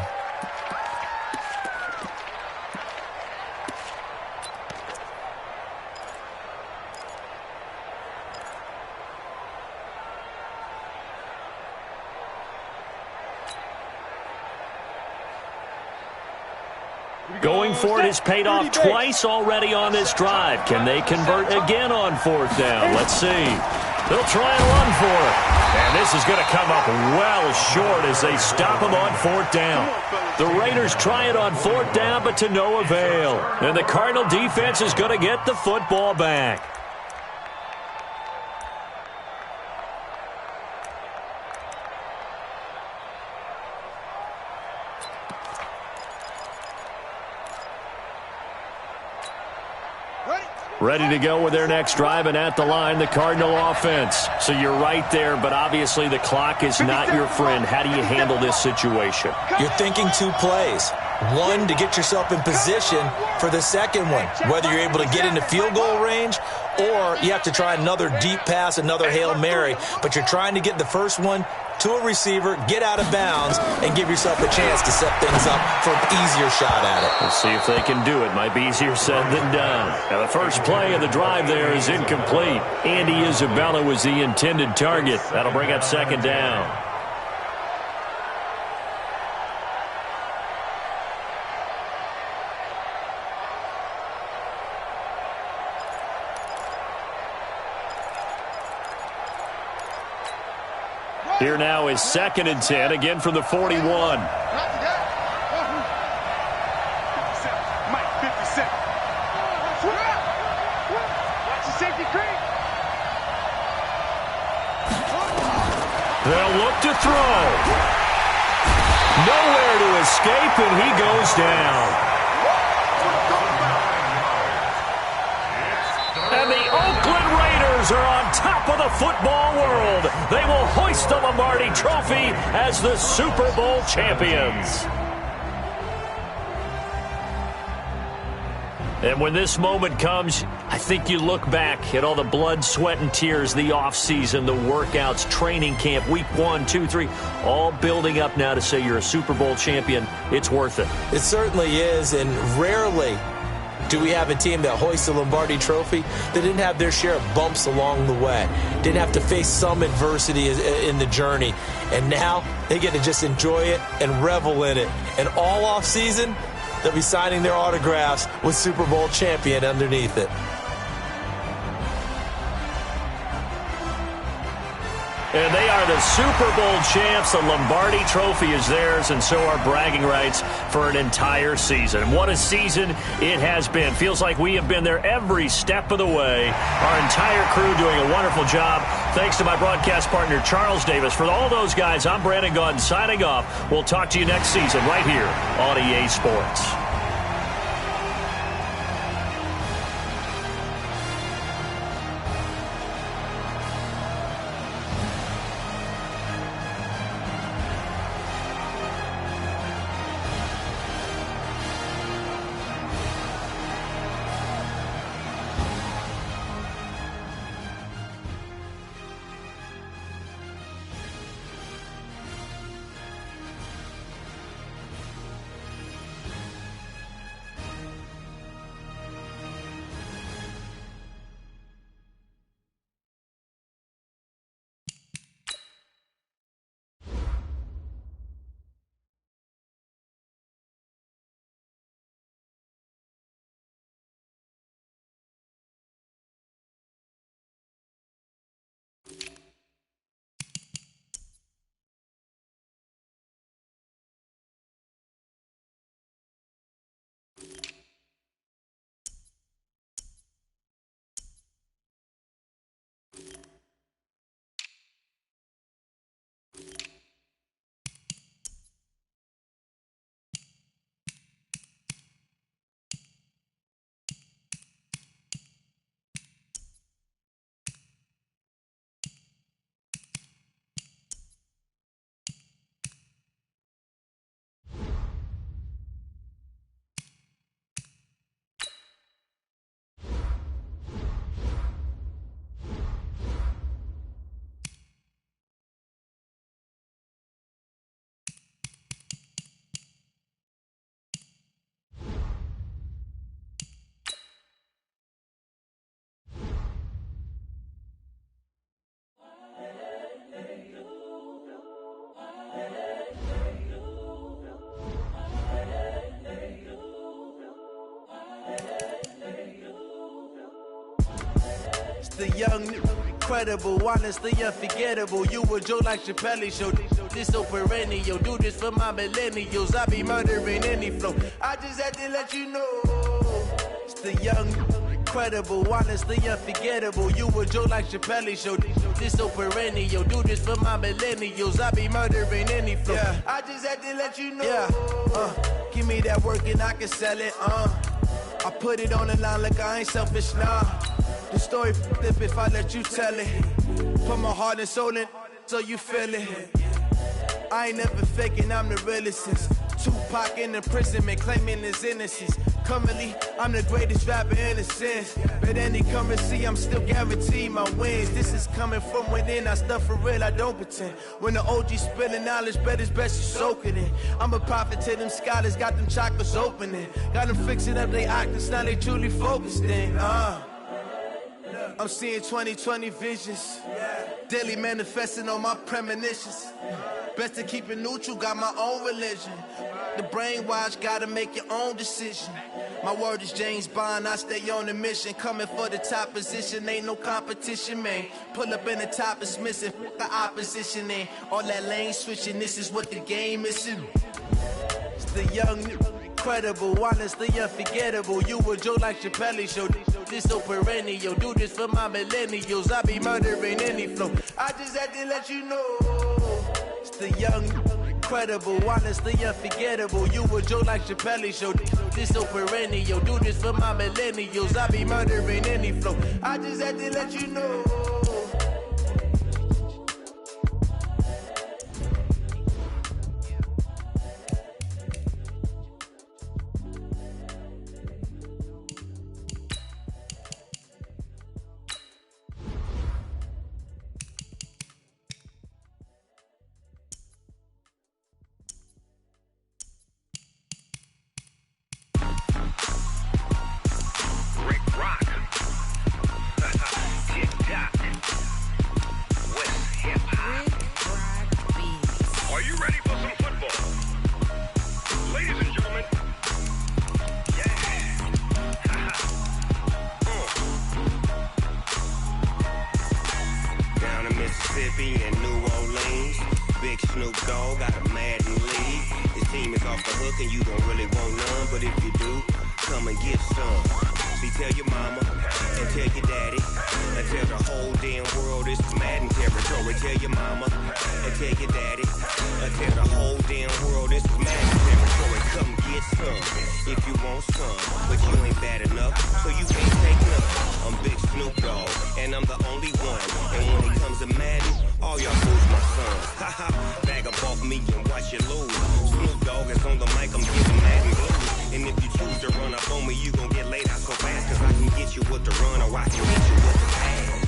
Going for it has paid off twice already on this drive. Can they convert again on 4th down? Let's see. They'll try and run for it. And this is going to come up well short as they stop him on 4th down. The Raiders try it on 4th down, but to no avail. And the Cardinal defense is going to get the football back. Ready to go with their next drive, and at the line, the Cardinal offense. So you're right there, but obviously the clock is not your friend. How do you handle this situation? You're thinking 2 plays. One, to get yourself in position for the second one, whether you're able to get into field goal range or you have to try another deep pass, another Hail Mary. But you're trying to get the first one to a receiver, get out of bounds, and give yourself a chance to set things up for an easier shot at it. We'll see if they can do it. Might be easier said than done. Now, the first play of the drive there is incomplete. Andy Isabella was the intended target. That'll bring up 2nd down. Here now is 2nd and 10, again from the 41. Mike, 57. Watch the safety creep. They'll look to throw. Nowhere to escape, and he goes down. And the Oakland Raiders are on top of the football world. They will hoist the Lombardi Trophy as the Super Bowl champions. And when this moment comes, I think you look back at all the blood, sweat, and tears, the offseason, the workouts, training camp, week 1, 2, 3, all building up now to say you're a Super Bowl champion. It's worth it. It certainly is, and rarely do we have a team that hoists the Lombardi Trophy that didn't have their share of bumps along the way, didn't have to face some adversity in the journey, and now they get to just enjoy it and revel in it. And all off season, they'll be signing their autographs with Super Bowl champion underneath it. And they are the Super Bowl champs. The Lombardi Trophy is theirs, and so are bragging rights for an entire season. What a season it has been. Feels like we have been there every step of the way. Our entire crew doing a wonderful job. Thanks to my broadcast partner, Charles Davis. For all those guys, I'm Brandon Gaudin signing off. We'll talk to you next season right here on EA Sports. The young, incredible, honestly unforgettable. You a Joe like Chappelle show. This so perennial. Do this for my millennials. I be murdering any flow. I just had to let you know. It's the young, incredible, honestly unforgettable. You a Joe like Chappelle show. This so perennial. Do this for my millennials. I be murdering any flow. Yeah. I just had to let you know. Yeah. Give me that work and I can sell it. I put it on the line like I ain't selfish, nah. The story flip if I let you tell it. Put my heart and soul in so you feel it. I ain't never faking, I'm the realest since Tupac in imprisonment, claiming his innocence. Currently, I'm the greatest rapper in a sense. But any currency, I'm still guaranteed my wins. This is coming from within, I stuff for real, I don't pretend. When the OG spilling knowledge, bet it's best you soak it in. I'm a prophet to them scholars, got them chakras opening. Got them fixing up they octaves, now they truly focused in. I'm seeing 2020 visions. Daily manifesting on my premonitions. Best to keep it neutral, got my own religion. The brainwash, gotta make your own decision. My word is James Bond, I stay on the mission. Coming for the top position, ain't no competition, man. Pull up in the top, it's missing, the opposition ain't. All that lane switching, this is what the game is. It's the young, incredible, honestly unforgettable. You a Joe like Chappelle show. This so perennial. Do this for my millennials. I be murdering any flow. I just had to let you know. It's the young, incredible, honestly unforgettable. You a Joe like Chappelle show. This so perennial. Do this for my millennials. I be murdering any flow. I just had to let you know. Mississippi and New Orleans. Big Snoop Dogg got a Madden league. His team is off the hook and you don't really want none, but if you do, come and get some. See, tell your mama and tell your daddy and tell the whole damn world this is Madden territory. Tell your mama and tell your daddy and tell the whole damn world this is Madden territory. Come get some if you want some, but you ain't bad enough, so you can't take none. I'm Big Snoop Dogg and I'm the only one. And when it comes to Madden, all y'all fools my sons. Haha, bag up off me and watch you lose. Snoop Dogg is on the mic, I'm giving Madden blues. And if you choose to run up on me, you gon' get laid out so fast, cause I can get you with the run or I can get you with the pass.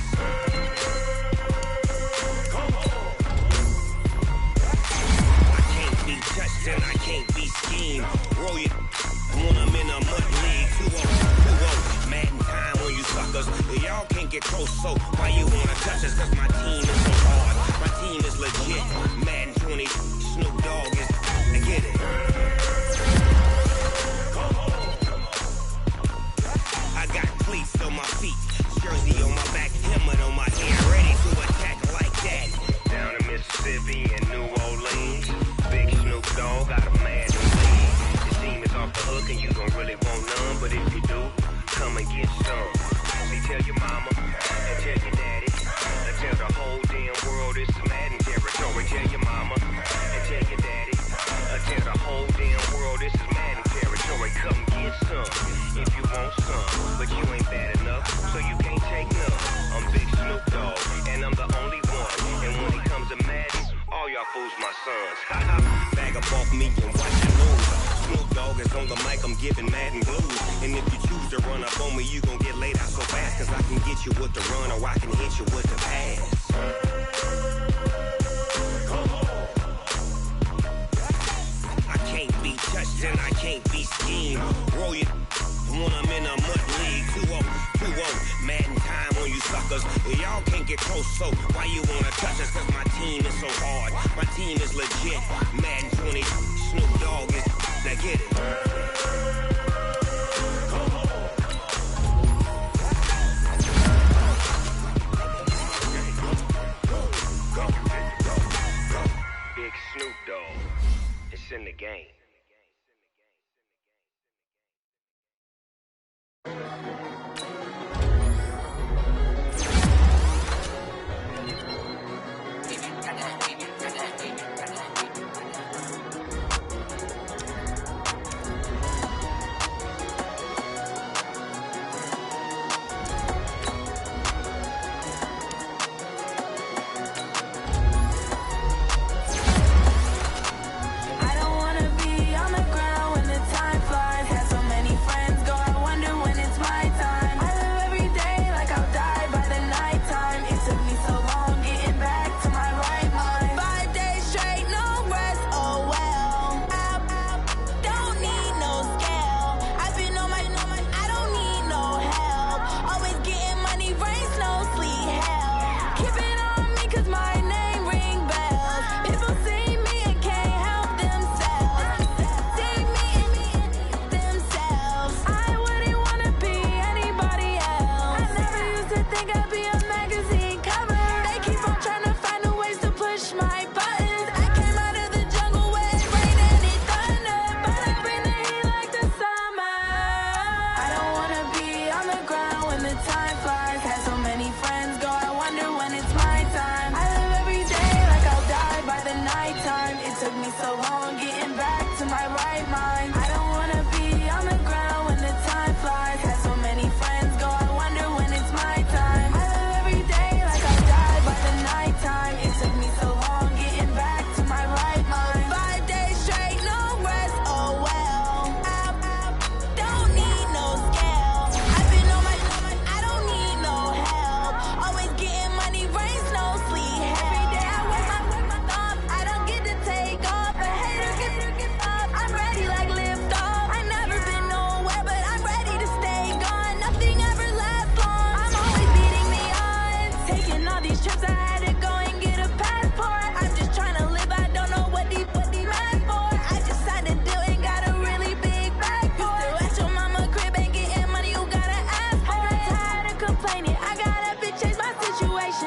Come on. I can't be touched and I can't be schemed. Roll you when I'm in a mud league. 2-0, Madden time on you suckers. Y'all can't get close, so why you wanna touch us? Cause my team is so hard. My team is legit. Madden 20, Snoop Dogg is, I get it. I got cleats on my feet, jersey on my back, helmet on my head, ready to attack like that. Down in Mississippi and New Orleans, Big Snoop Dogg got a Madden league. His team is off the hook and you don't really want none, but if you do, come and get some. See, tell your mama and tell your daddy and tell the whole damn world this is Madden territory. Tell your mama and tell your daddy and tell the whole damn world this is Madden territory. Come get some if you want some, but you ain't bad enough, so you can't take none. I'm Big Snoop Dogg and I'm the only one. And when it comes to Madden, all y'all fools my sons. Haha, bag up off me and watch you lose. Snoop Dogg is on the mic, I'm giving Madden blues. And if you choose to run up on me, you gon' get laid out so fast, cause I can get you with the run or I can hit you with the pass. Come on. I can't be touched and I can't be schemed. Roll you when I'm in a mud league. 2-0, Madden time on you suckers. Y'all can't get close, so why you wanna touch us? Cause my team is so hard. My team is legit. Madden 20, Snoop Dogg is, now get it. Come on. Go. Big Snoop Dogg. It's in the game.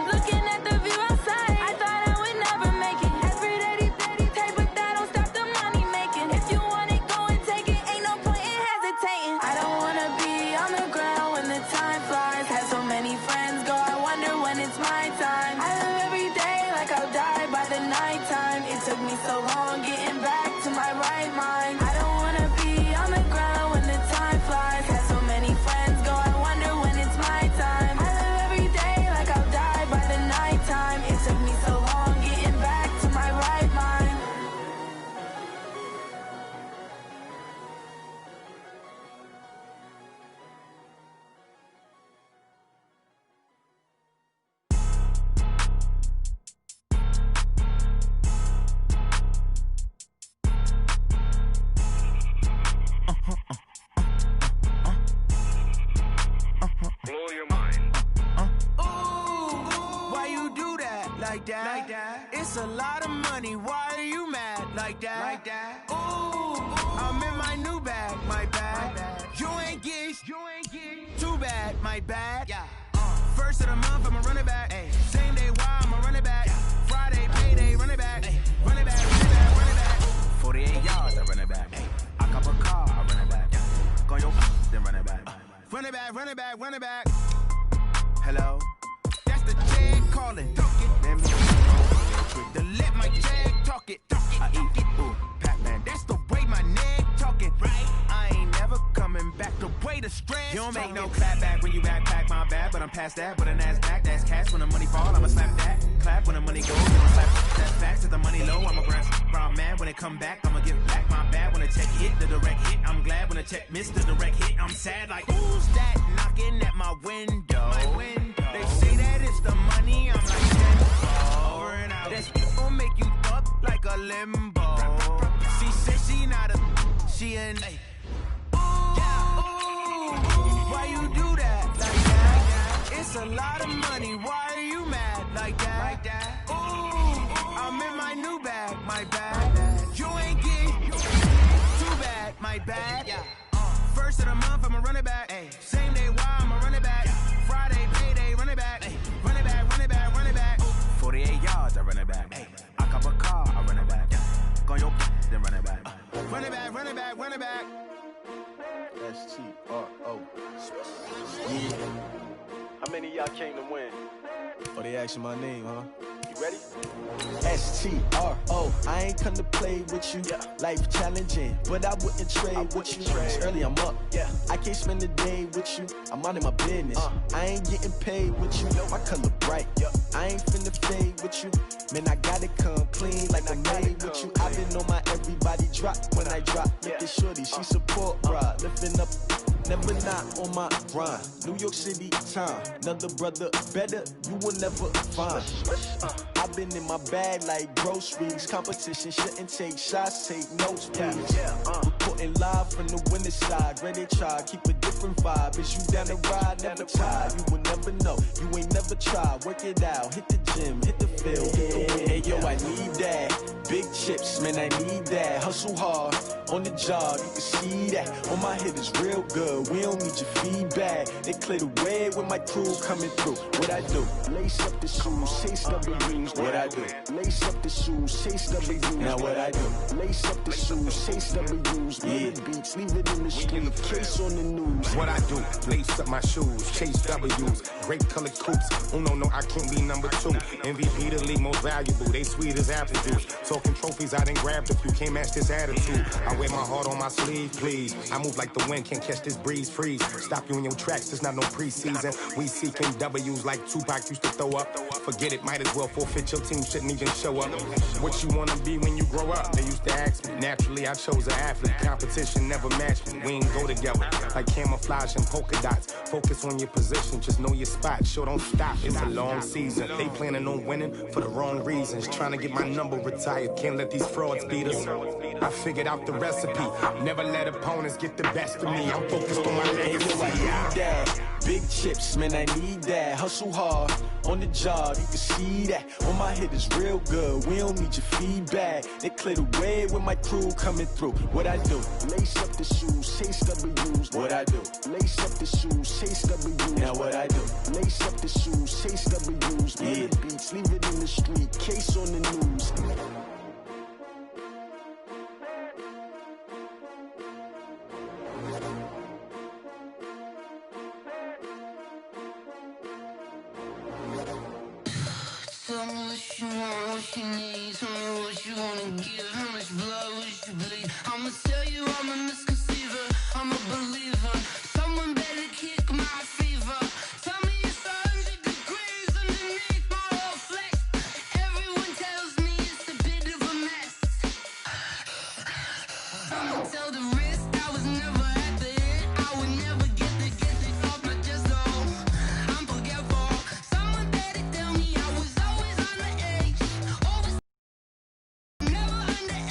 Looking at the view outside, I like that. It's a lot of money, why are you mad like that? Ooh, I'm in my new bag, my bad. You ain't geek, too bad, my bad. First of the month, I'ma run it back. Same day, why I'ma run it back. Friday, payday, run it back. Run it back, run it back, run it back. 48 yards, I run it back. I cop a car, I run it back. Go your then run it back. Run it back, run it back, run it back. Hello? That's the jag calling. Let me to let my jag talk it. I eat it, ooh, Pac-Man. That's the way my neck talking. Right? I ain't never coming back. The way the stress. You don't make no clap back when you backpack, my bad. But I'm past that. But an ass back, that's cash. When the money fall, I'ma slap that. Clap when the money goes, I'ma slap that. Facts at the money low, I'ma grab brown man. When it come back, I'ma give back my bad. When the check hit, the direct hit. I'm glad when the check missed the direct hit. I'm sad like, who's that knocking at my window? They say that it's the money, I'm like, over and out. That's gon' make you up like a limbo. She said she not a, she an why you do that like that? It's a lot of money, why are you mad like that? Ooh, I'm in my new bag, my bad. You ain't geek, too bad, my bad. First of the month, I'ma run it back. Same day, why I'ma run it back. Friday, payday, run it back. Run it back, run it back, run it back. 48 yards, I run it back. I cop a car, I run it back. Go your then run it back. Run it back, run it back, run it back. S-T-R-O. Yeah. How many of y'all came to win? Oh, they asking my name, huh? You ready? S-T-R-O. I ain't come to play with you. Life challenging, but I wouldn't trade with you. It's early, I'm up. I can't spend the day with you. I'm out of my business. I ain't getting paid with you. My color bright. I ain't finna fade with you. Man, I gotta come clean like I made with you. I been on my everybody drop when I drop. Look at shorty, she support rod. Lifting up, never not on my grind. New York City time. Another brother better, you will never find. I've been in my bag like groceries. Competition shouldn't take shots, take notes, please. Reporting live from the winning side. Ready to try, keep a different vibe. Is you down the ride, never tired. You will never know, you ain't never tried. Work it out, hit the gym, hit the field, hit the wind. Hey yo, I need that. Big chips, man, I need that. Hustle hard, on the job, you can see that. On my head is real good, we don't need your feedback. They clear the way with my crew coming through. What I do? Lace up the shoes, chase W's. What I do? Lace up the shoes, chase W's. Now what I do? Lace up the shoes, chase W's. Yeah. Beats, leave it in the street, case on the news. What I do? Lace up my shoes, chase W's. Great colored coops. Oh no, I can't be number 2. MVP the league most valuable. They sweet as apple juice. Talking trophies, I done grabbed a few. Can't match this attitude. I wear my heart on my sleeve, please. I move like the wind, can't catch this breeze. Freeze. Stop you in your tracks. It's not no preseason. We seeking W's like Tupac used to throw up. Forget it, might as well forfeit. Your team shouldn't even show up. What you wanna be when you grow up? They used to ask me. Naturally, I chose an athlete. Competition never matched me. We ain't go together like camouflage and polka dots. Focus on your position, just know your spot. Sure, don't stop. It's a long season. They planning on winning for the wrong reasons. Trying to get my number retired. Can't let these frauds beat us. I figured out the recipe. Never let opponents get the best of me. I'm focused on my legacy. Big chips, man, I need that. Hustle hard, on the job, you can see that. On my head is real good, we don't need your feedback. They clear the way with my crew coming through. What I do? Lace up the shoes, chase W's. What I do? Lace up the shoes, chase W's. Now what I do? Lace up the shoes, chase W's. Yeah. Beats, leave it in the street, case on the news. Tell me what you want, what you need. Tell me what you wanna give. How much blood would you bleed? I'ma tell you I'm a misconceiver. I'm a believer. Someone better kick my fever. Tell me it's 100 degrees underneath my whole flesh. Everyone tells me it's a bit of a mess. I'ma tell the risk I was never at the end. I would never get it off my chest though. I'm forgetful. Someone better tell me I was always on the edge. Always never underage.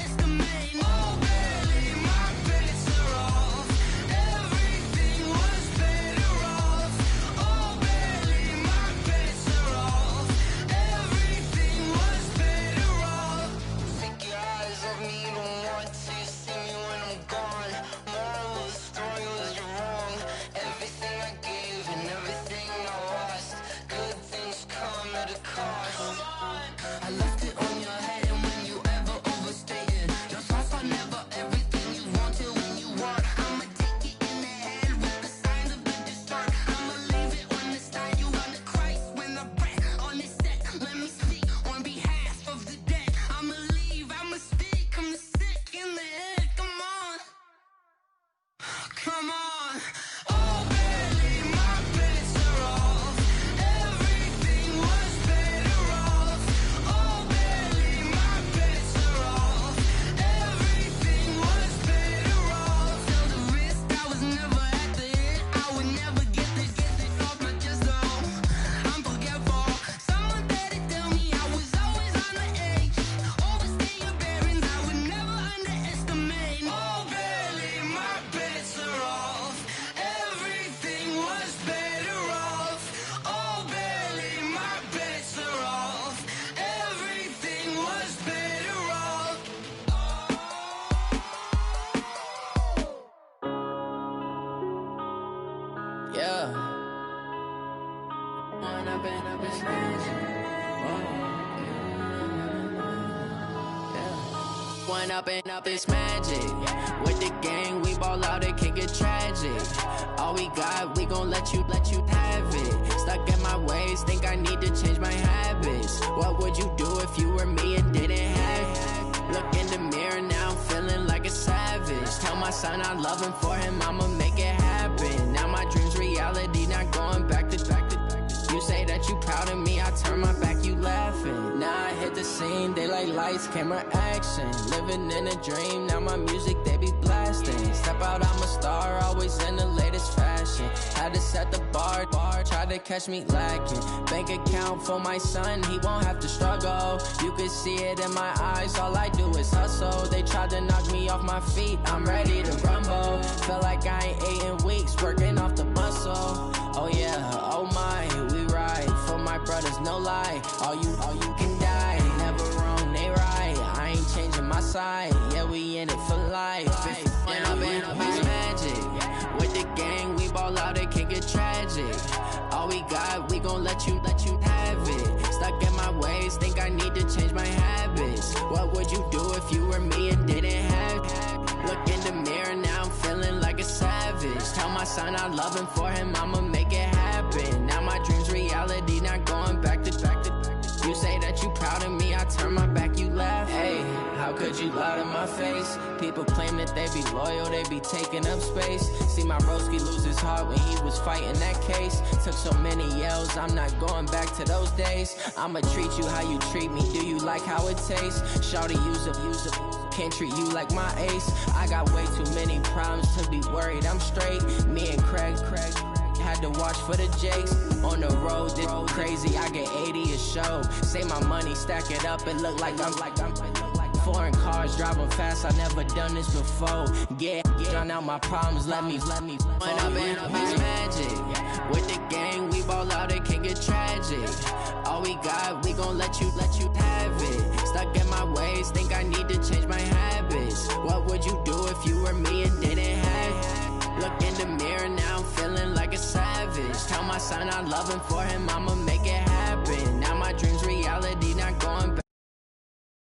One up and up, it's magic. With the gang, we ball out, it can get tragic. All we got, we gon' let you have it. Stuck in my ways, think I need to change my habits. What would you do if you were me and didn't have it? Look in the mirror now, I'm feeling like a savage. Tell my son I love him, for him I'ma make it happen. Now my dream's reality, not going back to. You say that you proud of me, I turn my back, you laughing. Now I hit the scene, they like lights, camera, action. Living in a dream, now my music, they be blasting. Step out, I'm a star, always in the latest fashion. Had to set the bar, try to catch me lacking. Bank account for my son, he won't have to struggle. You can see it in my eyes, all I do is hustle. They tried to knock me off my feet, I'm ready to rumble. Felt like I ain't ate in weeks, working off the muscle. Oh yeah, oh my, we ride for my brothers, no lie. All you can die, never wrong, they right. I ain't changing my side, yeah, we in it for life. When up and up, it's magic. With the gang, we ball out, it can get tragic. All we got, we gon' let you have it. Stuck in my ways, think I need to change my habits. What would you do if you were me and didn't have it? Look in the mirror, now I'm feeling like a savage. Tell my son I love him, for him I'ma make it happen. Now my dream's reality, not going back to. You say that you proud of me, I turn my back, you laugh. Hey, how could you lie to my face? People claim that they be loyal, they be taking up space. See my broski lose his heart when he was fighting that case. Took so many yells, I'm not going back to those days. I'ma treat you how you treat me, do you like how it tastes? Shawty, use up, can't treat you like my ace. I got way too many problems to be worried, I'm straight. Me and Craig had to watch for the Jakes. On the road, this crazy, I get 80 a show. Say my money, stack it up, it look like I'm foreign cars, driving fast, I never done this before. Yeah, drown out my problems, let me. When up and up, it's magic. With the gang, we ball out, it can get tragic. All we got, we gon' let you have it. Stuck in my ways, think I need to change my habits. What would you do if you were me and didn't have it? Look in the mirror, now I'm feeling like a savage. Tell my son I love him, for him I'ma make